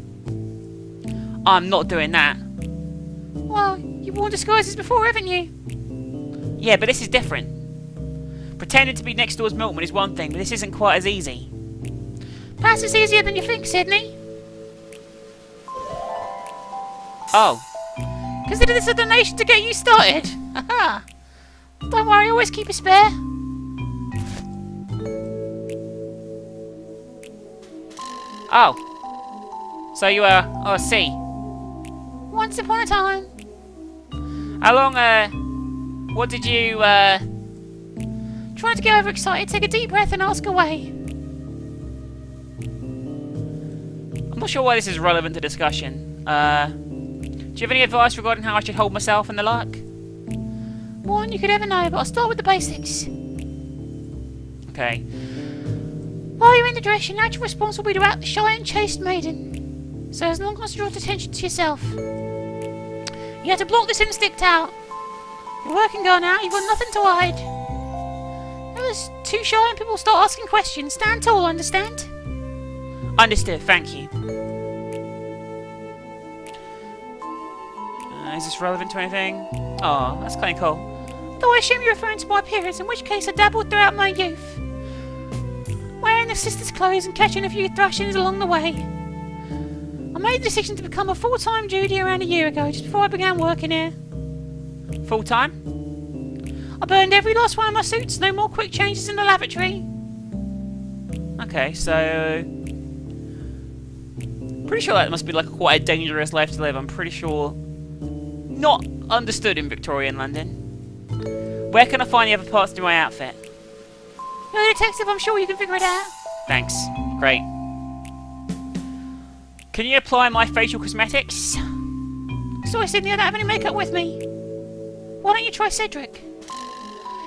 I'm not doing that. Well, you've worn disguises before, haven't you? Yeah, but this is different. Pretending to be next door's milkman is one thing, but this isn't quite as easy. Perhaps it's easier than you think, Sydney. Oh. Consider this a donation to get you started. Haha. Don't worry, I always keep a spare. Oh. So you oh, I see. Once upon a time. How long, what did you, Trying to get overexcited, take a deep breath and ask away. I'm not sure why this is relevant to discussion. Do you have any advice regarding how I should hold myself and the like? More than you could ever know, but I'll start with the basics. Okay. While you're in the dress, your natural response will be to act the shy and chaste maiden. So as long as you draw attention to yourself. You have to block this instinct out. You're working girl now, you've got nothing to hide. If it's too shy and people start asking questions, stand tall, understand? Understood, thank you. Is this relevant to anything? Oh, that's kind of cool. Though I assume you're referring to my appearance, in which case I dabbled throughout my youth. Wearing the sister's clothes and catching a few thrashings along the way. I made the decision to become a full-time Judy around a year ago, just before I began working here. Full-time? I burned every last one of my suits, no more quick changes in the lavatory. Okay, so... Pretty sure that must be like quite a dangerous life to live, I'm pretty sure. Not understood in Victorian London. Where can I find the other parts to my outfit? You're a detective, I'm sure you can figure it out. Thanks. Great. Can you apply my facial cosmetics? Sorry, Sydney, I don't have any makeup with me. Why don't you try Cedric?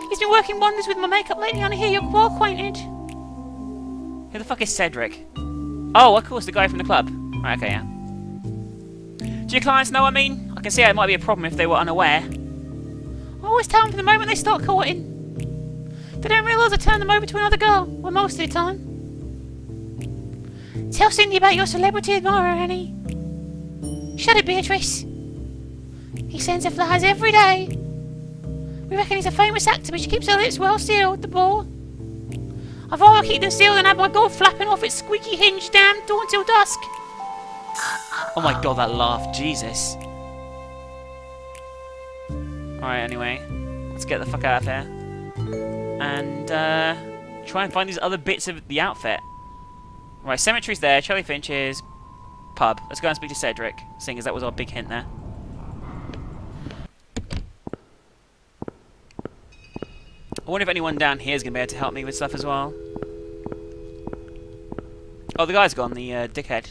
He's been working wonders with my makeup lately, and I hear you're well acquainted. Who the fuck is Cedric? Oh, of course, the guy from the club. Right, okay, yeah. Do your clients know what I mean? I can see how it might be a problem if they were unaware. I always tell them from the moment they start courting. They don't realise I turn them over to another girl, well, most of the time. Tell Cindy about your celebrity admirer, Annie. Shut it, Beatrice. He sends her flowers every day. We reckon he's a famous actor, but she keeps her lips well sealed, the ball. I'd rather keep them sealed than have my gold flapping off its squeaky hinge damn dawn till dusk. Oh my god, that laugh, Jesus. Alright, anyway. Let's get the fuck out of here. And, try and find these other bits of the outfit. Right, cemetery's there, Charlie Finch's pub. Let's go and speak to Cedric, seeing as that was our big hint there. I wonder if anyone down here is going to be able to help me with stuff as well. Oh, the guy's gone, the dickhead.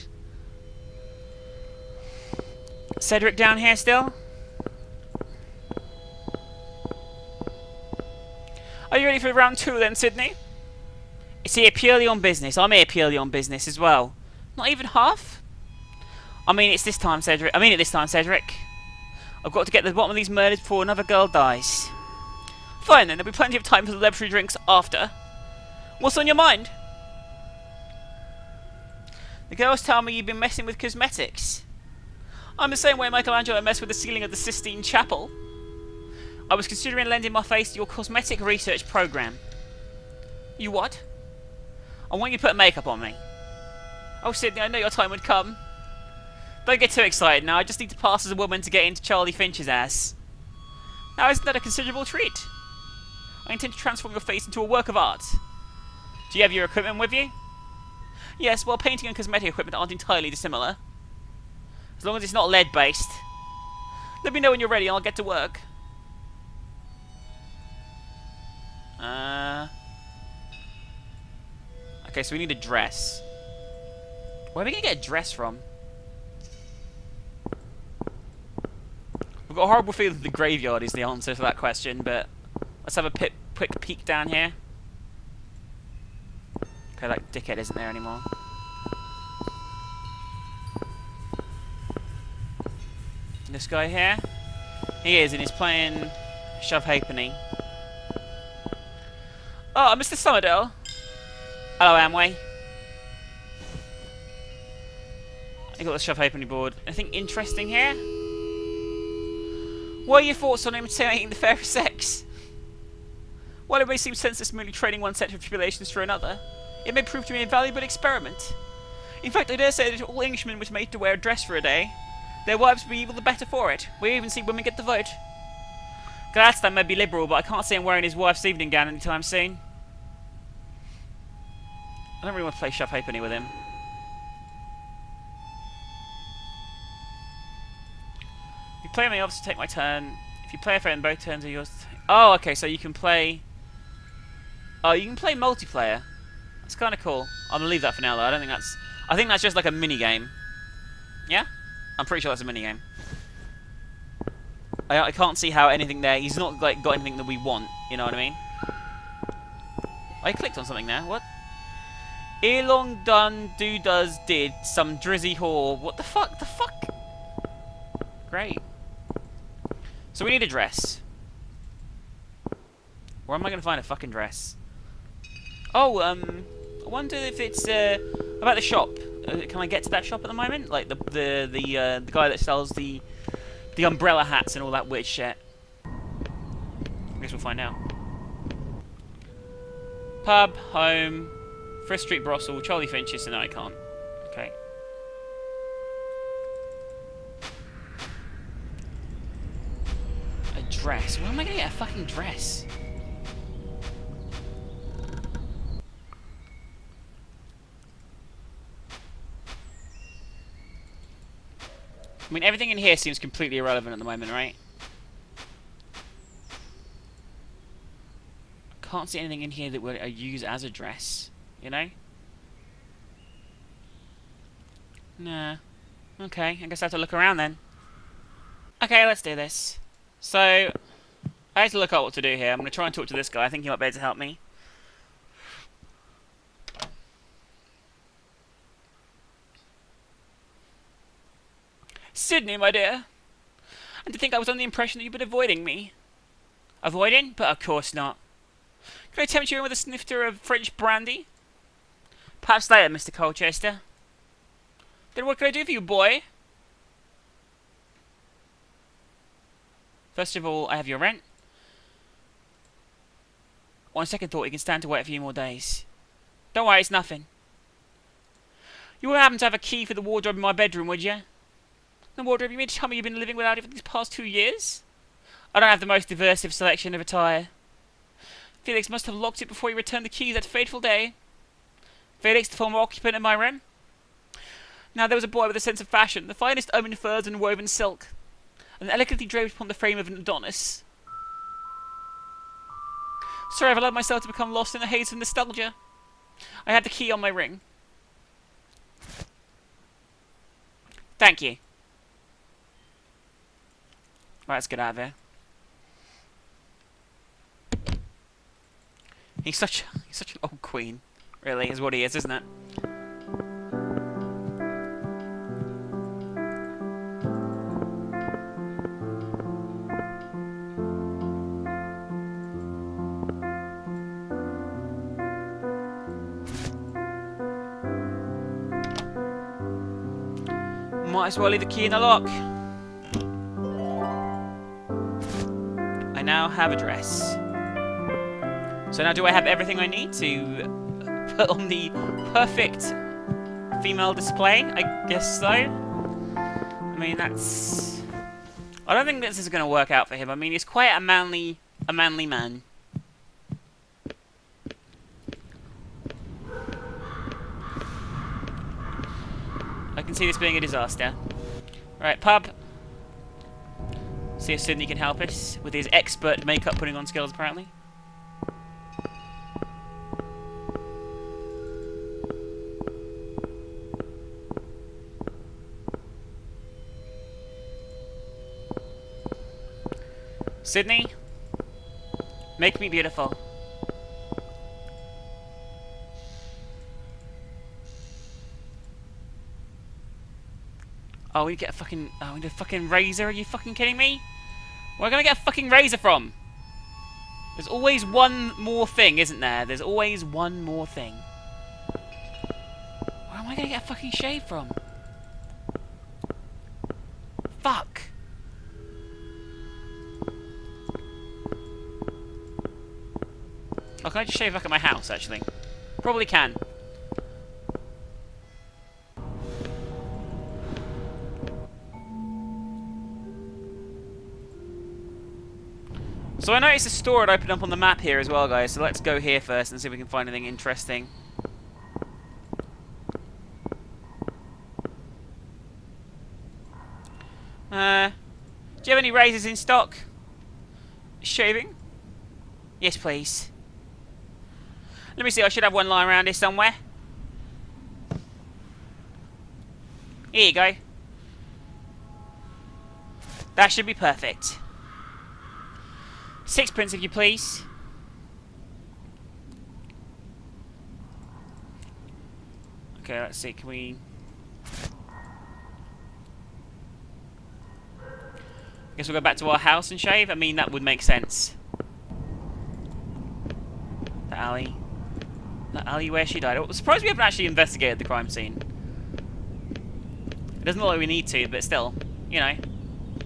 Cedric down here still? Are you ready for round 2 then, Sydney? It's here purely on business. I'm here purely on business as well. Not even half? I mean it this time, Cedric. I've got to get to the bottom of these murders before another girl dies. Fine then, there'll be plenty of time for the celebratory drinks after. What's on your mind? The girls tell me you've been messing with cosmetics. I'm the same way Michelangelo messed with the ceiling of the Sistine Chapel. I was considering lending my face to your cosmetic research program. You what? I want you to put makeup on me. Oh, Sydney, I know your time would come. Don't get too excited now. I just need to pass as a woman to get into Charlie Finch's ass. Now, isn't that a considerable treat? I intend to transform your face into a work of art. Do you have your equipment with you? Yes, well, painting and cosmetic equipment aren't entirely dissimilar. As long as it's not lead-based. Let me know when you're ready and I'll get to work. Okay, so we need a dress. Where are we going to get a dress from? We've got a horrible feeling that the graveyard is the answer to that question, but let's have a quick peek down here. Okay, that dickhead isn't there anymore. This guy here? He is, and he's playing Shove Halfpenny. Oh, Mr. Summerdale. Hello, Amway. I got the Shove Halfpenny board. Anything interesting here? What are your thoughts on imitating the fairest sex? While it may seem senseless merely trading one set of tribulations for another, it may prove to be an invaluable experiment. In fact, I dare say that if all Englishmen were made to wear a dress for a day, their wives would be even the better for it. We even see women get the vote. Gladstone may be liberal, but I can't see him wearing his wife's evening gown anytime soon. I don't really want to play Shove Halfpenny with him. If you play me, obviously take my turn. If you play a friend, both turns are yours. Oh, okay, so you can play... Oh, you can play multiplayer. That's kind of cool. I'm gonna leave that for now, though. I don't think that's... I think that's just like a mini game. Yeah? I'm pretty sure that's a mini game. I can't see how anything there... He's not like got anything that we want. You know what I mean? I clicked on something there. What? Elong done do does did some drizzy whore. What the fuck? The fuck? Great. So we need a dress. Where am I going to find a fucking dress? Oh, I wonder if it's about the shop. Can I get to that shop at the moment? Like the guy that sells the umbrella hats and all that weird shit. I guess we'll find out. Pub, home, Frith Street brothel, Charlie Finch's, and no, I can't. Okay. A dress. Where am I going to get a fucking dress? I mean, everything in here seems completely irrelevant at the moment, right? I can't see anything in here that would use as a dress, you know? Nah. Okay, I guess I have to look around then. Okay, let's do this. So, I have to look up what to do here. I'm going to try and talk to this guy. I think he might be able to help me. Sydney, my dear. And to think I was under the impression that you've been avoiding me. Avoiding? But of course not. Can I tempt you in with a snifter of French brandy? Perhaps later, Mr. Colchester. Then what can I do for you, boy? First of all, I have your rent. On second thought, you can stand to wait a few more days. Don't worry, it's nothing. You wouldn't happen to have a key for the wardrobe in my bedroom, would you? The wardrobe, you mean to tell me you've been living without it for these past 2 years? I don't have the most diversive selection of attire. Felix must have locked it before he returned the keys that fateful day. Felix, the former occupant of my room? Now there was a boy with a sense of fashion, the finest ermine furs and woven silk, and elegantly draped upon the frame of an Adonis. Sorry, I've allowed myself to become lost in the haze of nostalgia. I had the key on my ring. Thank you. Right, let's get out of here. He's such an old queen, really, is what he is, isn't it? Might as well leave the key in the lock. I now have a dress. So now do I have everything I need to put on the perfect female display? I guess so. I mean, that's... I don't think this is going to work out for him. I mean, he's quite a manly man. I can see this being a disaster. Right, pub. See if Sydney can help us with his expert makeup putting on skills, apparently. Sydney, make me beautiful. Oh, we get a fucking... Oh, we need a fucking razor? Are you fucking kidding me? Where am I gonna get a fucking razor from? There's always one more thing, isn't there? There's always one more thing. Where am I gonna get a fucking shave from? Fuck! Oh, can I just shave back at my house, actually? Probably can. So I noticed a store had opened up on the map here as well, guys. So let's go here first and see if we can find anything interesting. Do you have any razors in stock? Shaving? Yes, please. Let me see, I should have one lying around here somewhere. Here you go. That should be perfect. Sixpence, if you please. Okay, let's see, can we... Guess we'll go back to our house and shave? I mean, that would make sense. The alley. The alley where she died. I'm surprised we haven't actually investigated the crime scene. It doesn't look like we need to, but still, you know.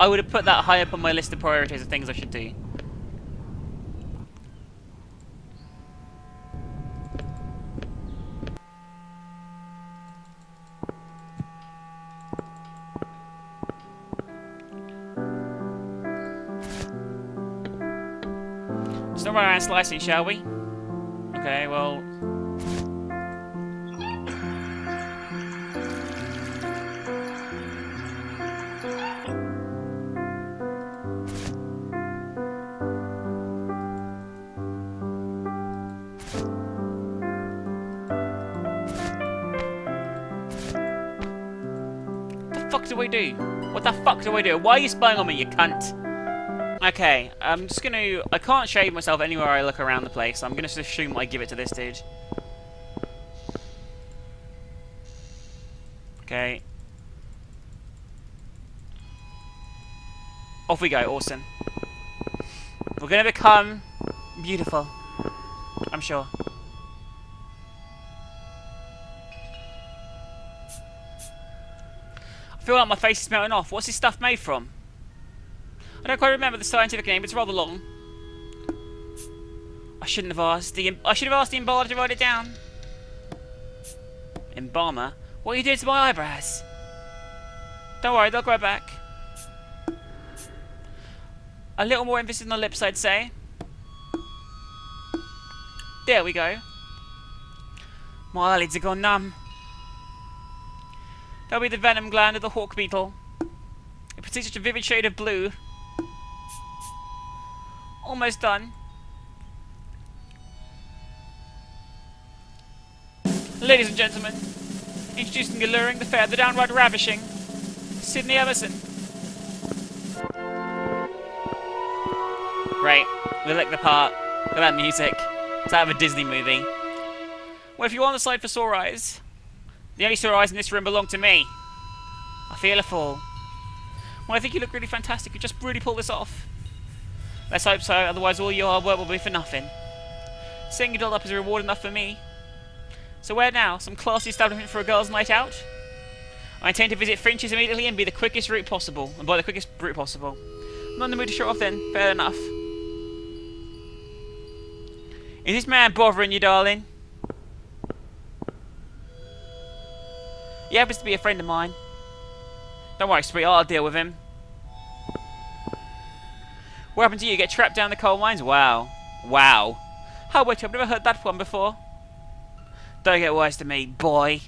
I would have put that high up on my list of priorities of things I should do. Let's not run around slicing, shall we? Okay, well... What the fuck do I do? What the fuck do I do? Why are you spying on me, you cunt? Okay, I'm just gonna... I can't shave myself anywhere I look around the place, so I'm gonna just assume I give it to this dude. Okay. Off we go, awesome. We're gonna become beautiful. I'm sure. I feel like my face is melting off. What's this stuff made from? I don't quite remember the scientific name, but it's rather long. I shouldn't have asked the embalmer to write it down. Embalmer? What are you doing to my eyebrows? Don't worry, they'll grow back. A little more emphasis on the lips, I'd say. There we go. My eyelids are gone numb. That'll be the venom gland of the hawk beetle. It produces such a vivid shade of blue. Almost done. Ladies and gentlemen, introducing the alluring, the fair, the downright ravishing, Sydney Emerson. Right, we like the part. Look at that music. It's out of a Disney movie. Well, if you want to slide for sore eyes, the only sore eyes in this room belong to me. I feel a fool. Well, I think you look really fantastic. You just really pull this off. Let's hope so, otherwise all your hard work will be for nothing. Setting your doll up is a reward enough for me. So where now? Some classy establishment for a girls' night out? I intend to visit French's immediately and be the quickest route possible. And by the quickest route possible. I'm not in the mood to show off then. Fair enough. Is this man bothering you, darling? He happens to be a friend of mine. Don't worry, sweetheart, I'll deal with him. What happened to you? Get trapped down the coal mines? Wow. Wow. How witty, I've never heard that one before. Don't get wise to me, boy.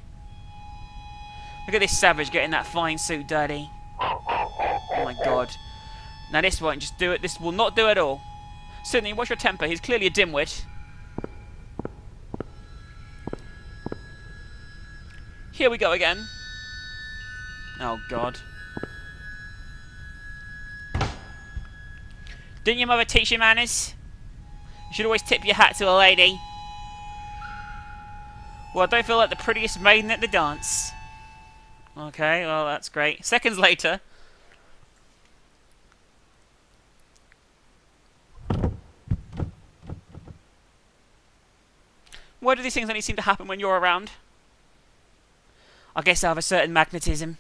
Look at this savage getting that fine suit dirty. Oh my god. Now this won't just do it. This will not do at all. Certainly, watch your temper. He's clearly a dimwit. Here we go again. Oh god. Didn't your mother teach you manners? You should always tip your hat to a lady. Well, I don't feel like the prettiest maiden at the dance. Okay, well that's great. Seconds later. Why do these things only seem to happen when you're around? I guess I have a certain magnetism.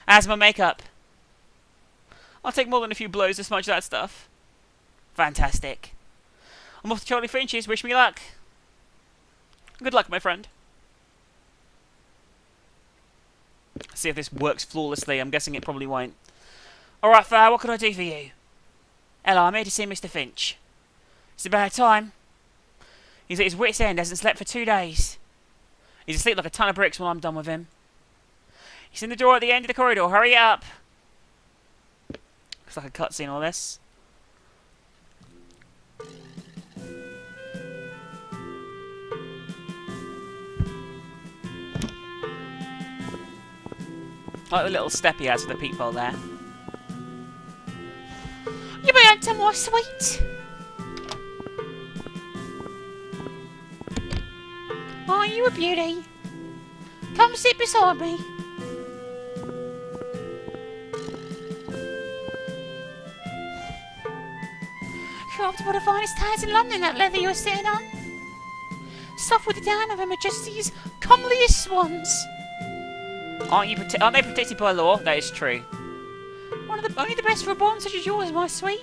As my makeup. I'll take more than a few blows to smudge that stuff. Fantastic. I'm off to Charlie Finch's. Wish me luck. Good luck, my friend. Let's see if this works flawlessly. I'm guessing it probably won't. Alright, Fire, what can I do for you? Hello, I'm here to see Mr. Finch. It's about time. He's at his wit's end, hasn't slept for 2 days. He's asleep like a ton of bricks when I'm done with him. He's in the door at the end of the corridor. Hurry up! Looks like a cutscene, all this. I like the little step he has for the peephole there. You may enter, my sweet. Are you a beauty? Come sit beside me. You're after one of the finest tags in London, that leather you're sitting on. Soft with the down of Her Majesty's comeliest swans. Aren't they protected by law? That is true. Only the best for a bond such as yours, my sweet.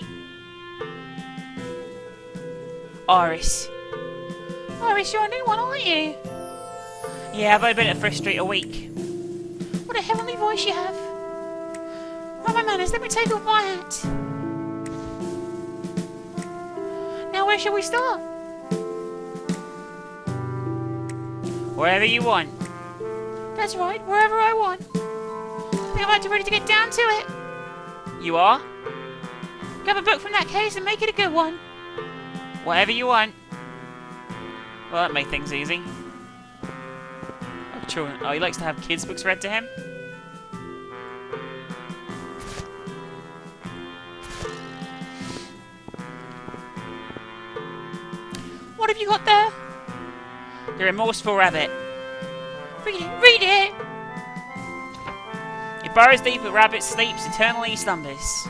Iris. Iris, you're a new one, aren't you? Yeah, I've only been at Frith Street a week. What a heavenly voice you have. Right, my manners, let me take off my hat. Now where shall we start? Wherever you want. That's right, wherever I want. I think I'm about ready to get down to it. You are? Grab a book from that case and make it a good one. Whatever you want. Well, that made things easy. Oh, children. Oh, he likes to have kids' books read to him? What have you got there? The Remorseful Rabbit. Read it, read it! It burrows deep, the rabbit sleeps, eternally slumbers.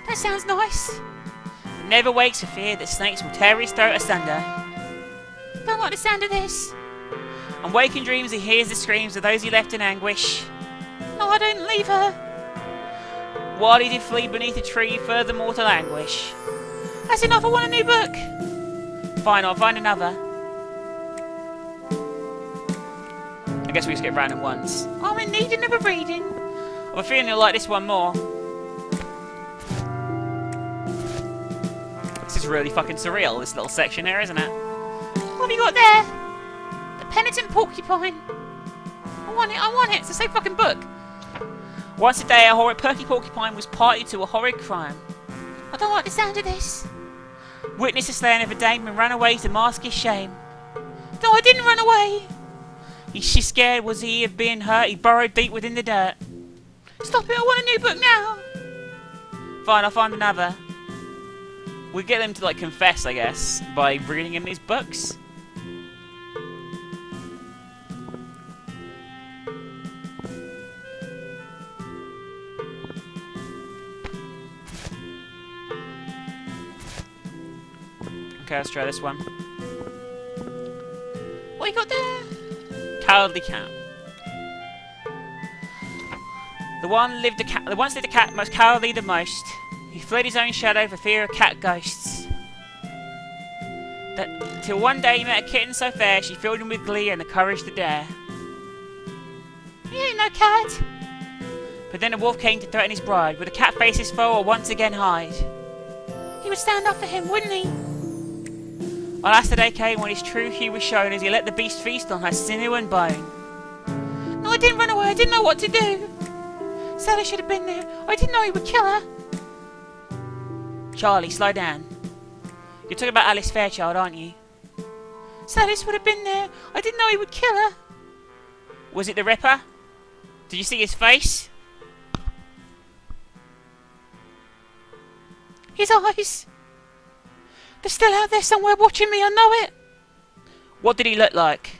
That sounds nice. It never wakes for fear that snakes will tear his throat asunder. Don't like the sound of this. On waking dreams he hears the screams of those he left in anguish. No, I don't leave her. While he did flee beneath a tree, further mortal anguish. That's enough, I want a new book. Fine, I'll find another. I guess we just get random ones. I'm in need of a reading. I have a feeling you'll like this one more. This is really fucking surreal, this little section here, isn't it? What have you got there? The Penitent Porcupine. I want it. It's the same fucking book. Once a day, a horrid perky porcupine was party to a horrid crime. I don't like the sound of this. Witnessed the slaying of a dame and ran away to mask his shame. No, I didn't run away. She scared was he of being hurt, he burrowed deep within the dirt. Stop it, I want a new book now. Fine, I'll find another. we get them to like confess, I guess, by reading him these books. Okay, let's try this one. What you got there? Cowardly cat. The once lived the cat most cowardly the most. He fled his own shadow for fear of cat ghosts. Till one day he met a kitten so fair, she filled him with glee and the courage to dare. He ain't no cat. But then a wolf came to threaten his bride. Would the cat face his foe or once again hide? He would stand up for him, wouldn't he? Alas, the day came when his true hue was shown as he let the beast feast on her sinew and bone. No, I didn't run away. I didn't know what to do. Sally should have been there. I didn't know he would kill her. Charlie, slow down. You're talking about Alice Fairchild, aren't you? Sally's would have been there. I didn't know he would kill her. Was it the Ripper? Did you see his face? His eyes. They're still out there somewhere watching me, I know it. What did he look like?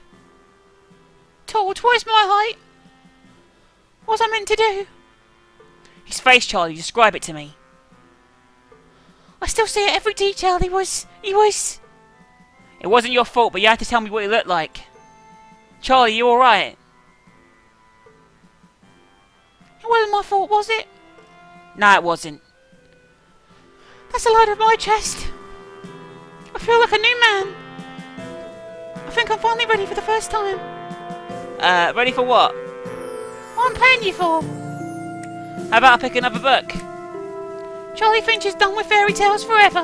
Tall, twice my height. What was I meant to do? His face, Charlie, describe it to me. I still see it, every detail. He was... It wasn't your fault, but you had to tell me what he looked like. Charlie, you alright? It wasn't my fault, was it? No, it wasn't. That's a load of my chest. I feel like a new man. I think I'm finally ready for the first time. Ready for what? What I'm paying you for. How about I pick another book? Charlie Finch is done with fairy tales forever.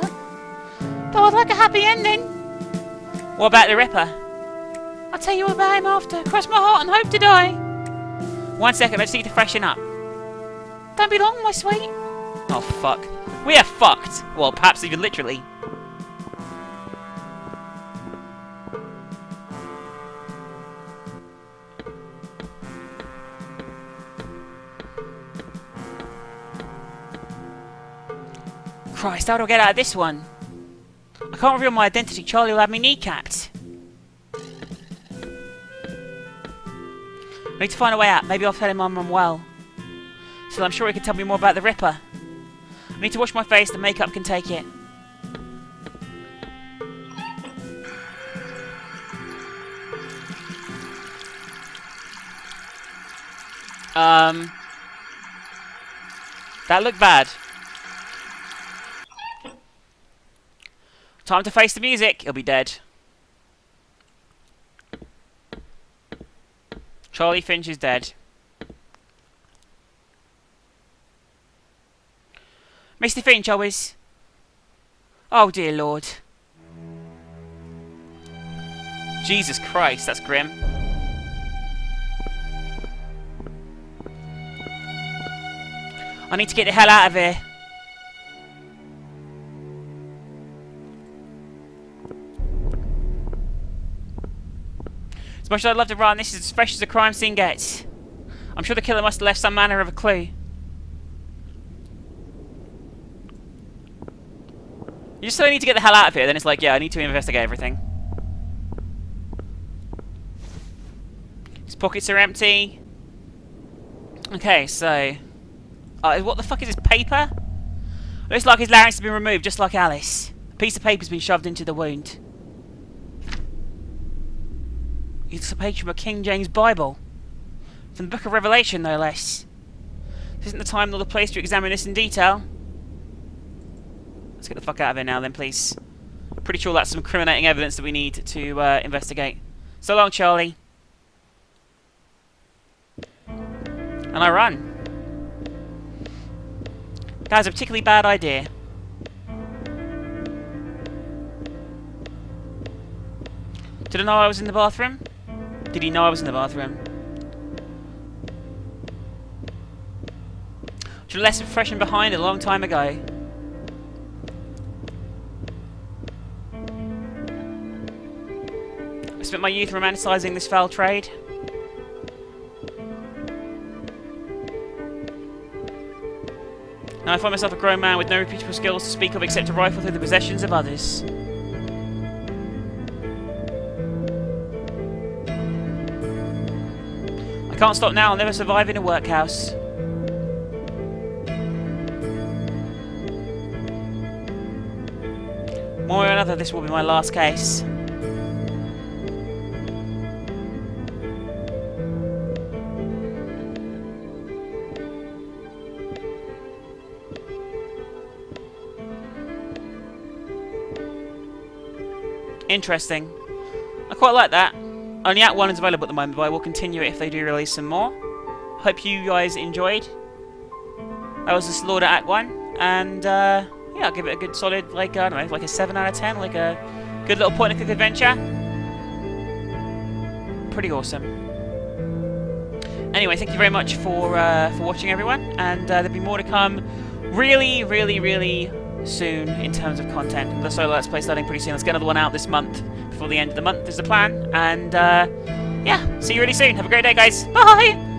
Though I'd like a happy ending. What about the Ripper? I'll tell you about him after. Cross my heart and hope to die. 1 second, I just need to freshen up. Don't be long, my sweet. Oh, fuck. We are fucked. Well, perhaps even literally. Christ, how do I get out of this one? I can't reveal my identity. Charlie will have me kneecapped. I need to find a way out. Maybe I'll tell him I'm unwell. So I'm sure he can tell me more about the Ripper. I need to wash my face. The makeup can take it. That looked bad. Time to face the music. He'll be dead. Charlie Finch is dead. Mr. Finch, always. Oh dear Lord. Jesus Christ, that's grim. I need to get the hell out of here. As much as I'd love to run, this is as fresh as a crime scene gets. I'm sure the killer must have left some manner of a clue. You just say I need to get the hell out of here, then it's like, yeah, I need to investigate everything. His pockets are empty. Okay, so... what the fuck is this, paper? Looks like his larynx has been removed, just like Alice. A piece of paper's been shoved into the wound. It's a page from a King James Bible. From the Book of Revelation, no less. This isn't the time nor the place to examine this in detail. Let's get the fuck out of here now then, please. Pretty sure that's some incriminating evidence that we need to investigate. So long, Charlie. And I run. That was a particularly bad idea. Did I know I was in the bathroom? Did he know I was in the bathroom? Should have left some freshened behind a long time ago. I spent my youth romanticising this foul trade. No, I find myself a grown man with no reputable skills to speak of except a rifle through the possessions of others. I can't stop now, I'll never survive in a workhouse. One way or another, this will be my last case. Interesting. I quite like that. Only Act 1 is available at the moment, but I will continue it if they do release some more. Hope you guys enjoyed. That was the Slaughter Act 1, and yeah, I'll give it a good solid, like, I don't know, like a 7 out of 10, like a good little point-and-click adventure. Pretty awesome. Anyway, thank you very much for watching, everyone, and there'll be more to come really, really, really soon in terms of content. The solo Let's Play starting pretty soon. Let's get another one out this month, before the end of the month is the plan, and yeah, see you really soon. Have a great day, guys. Bye!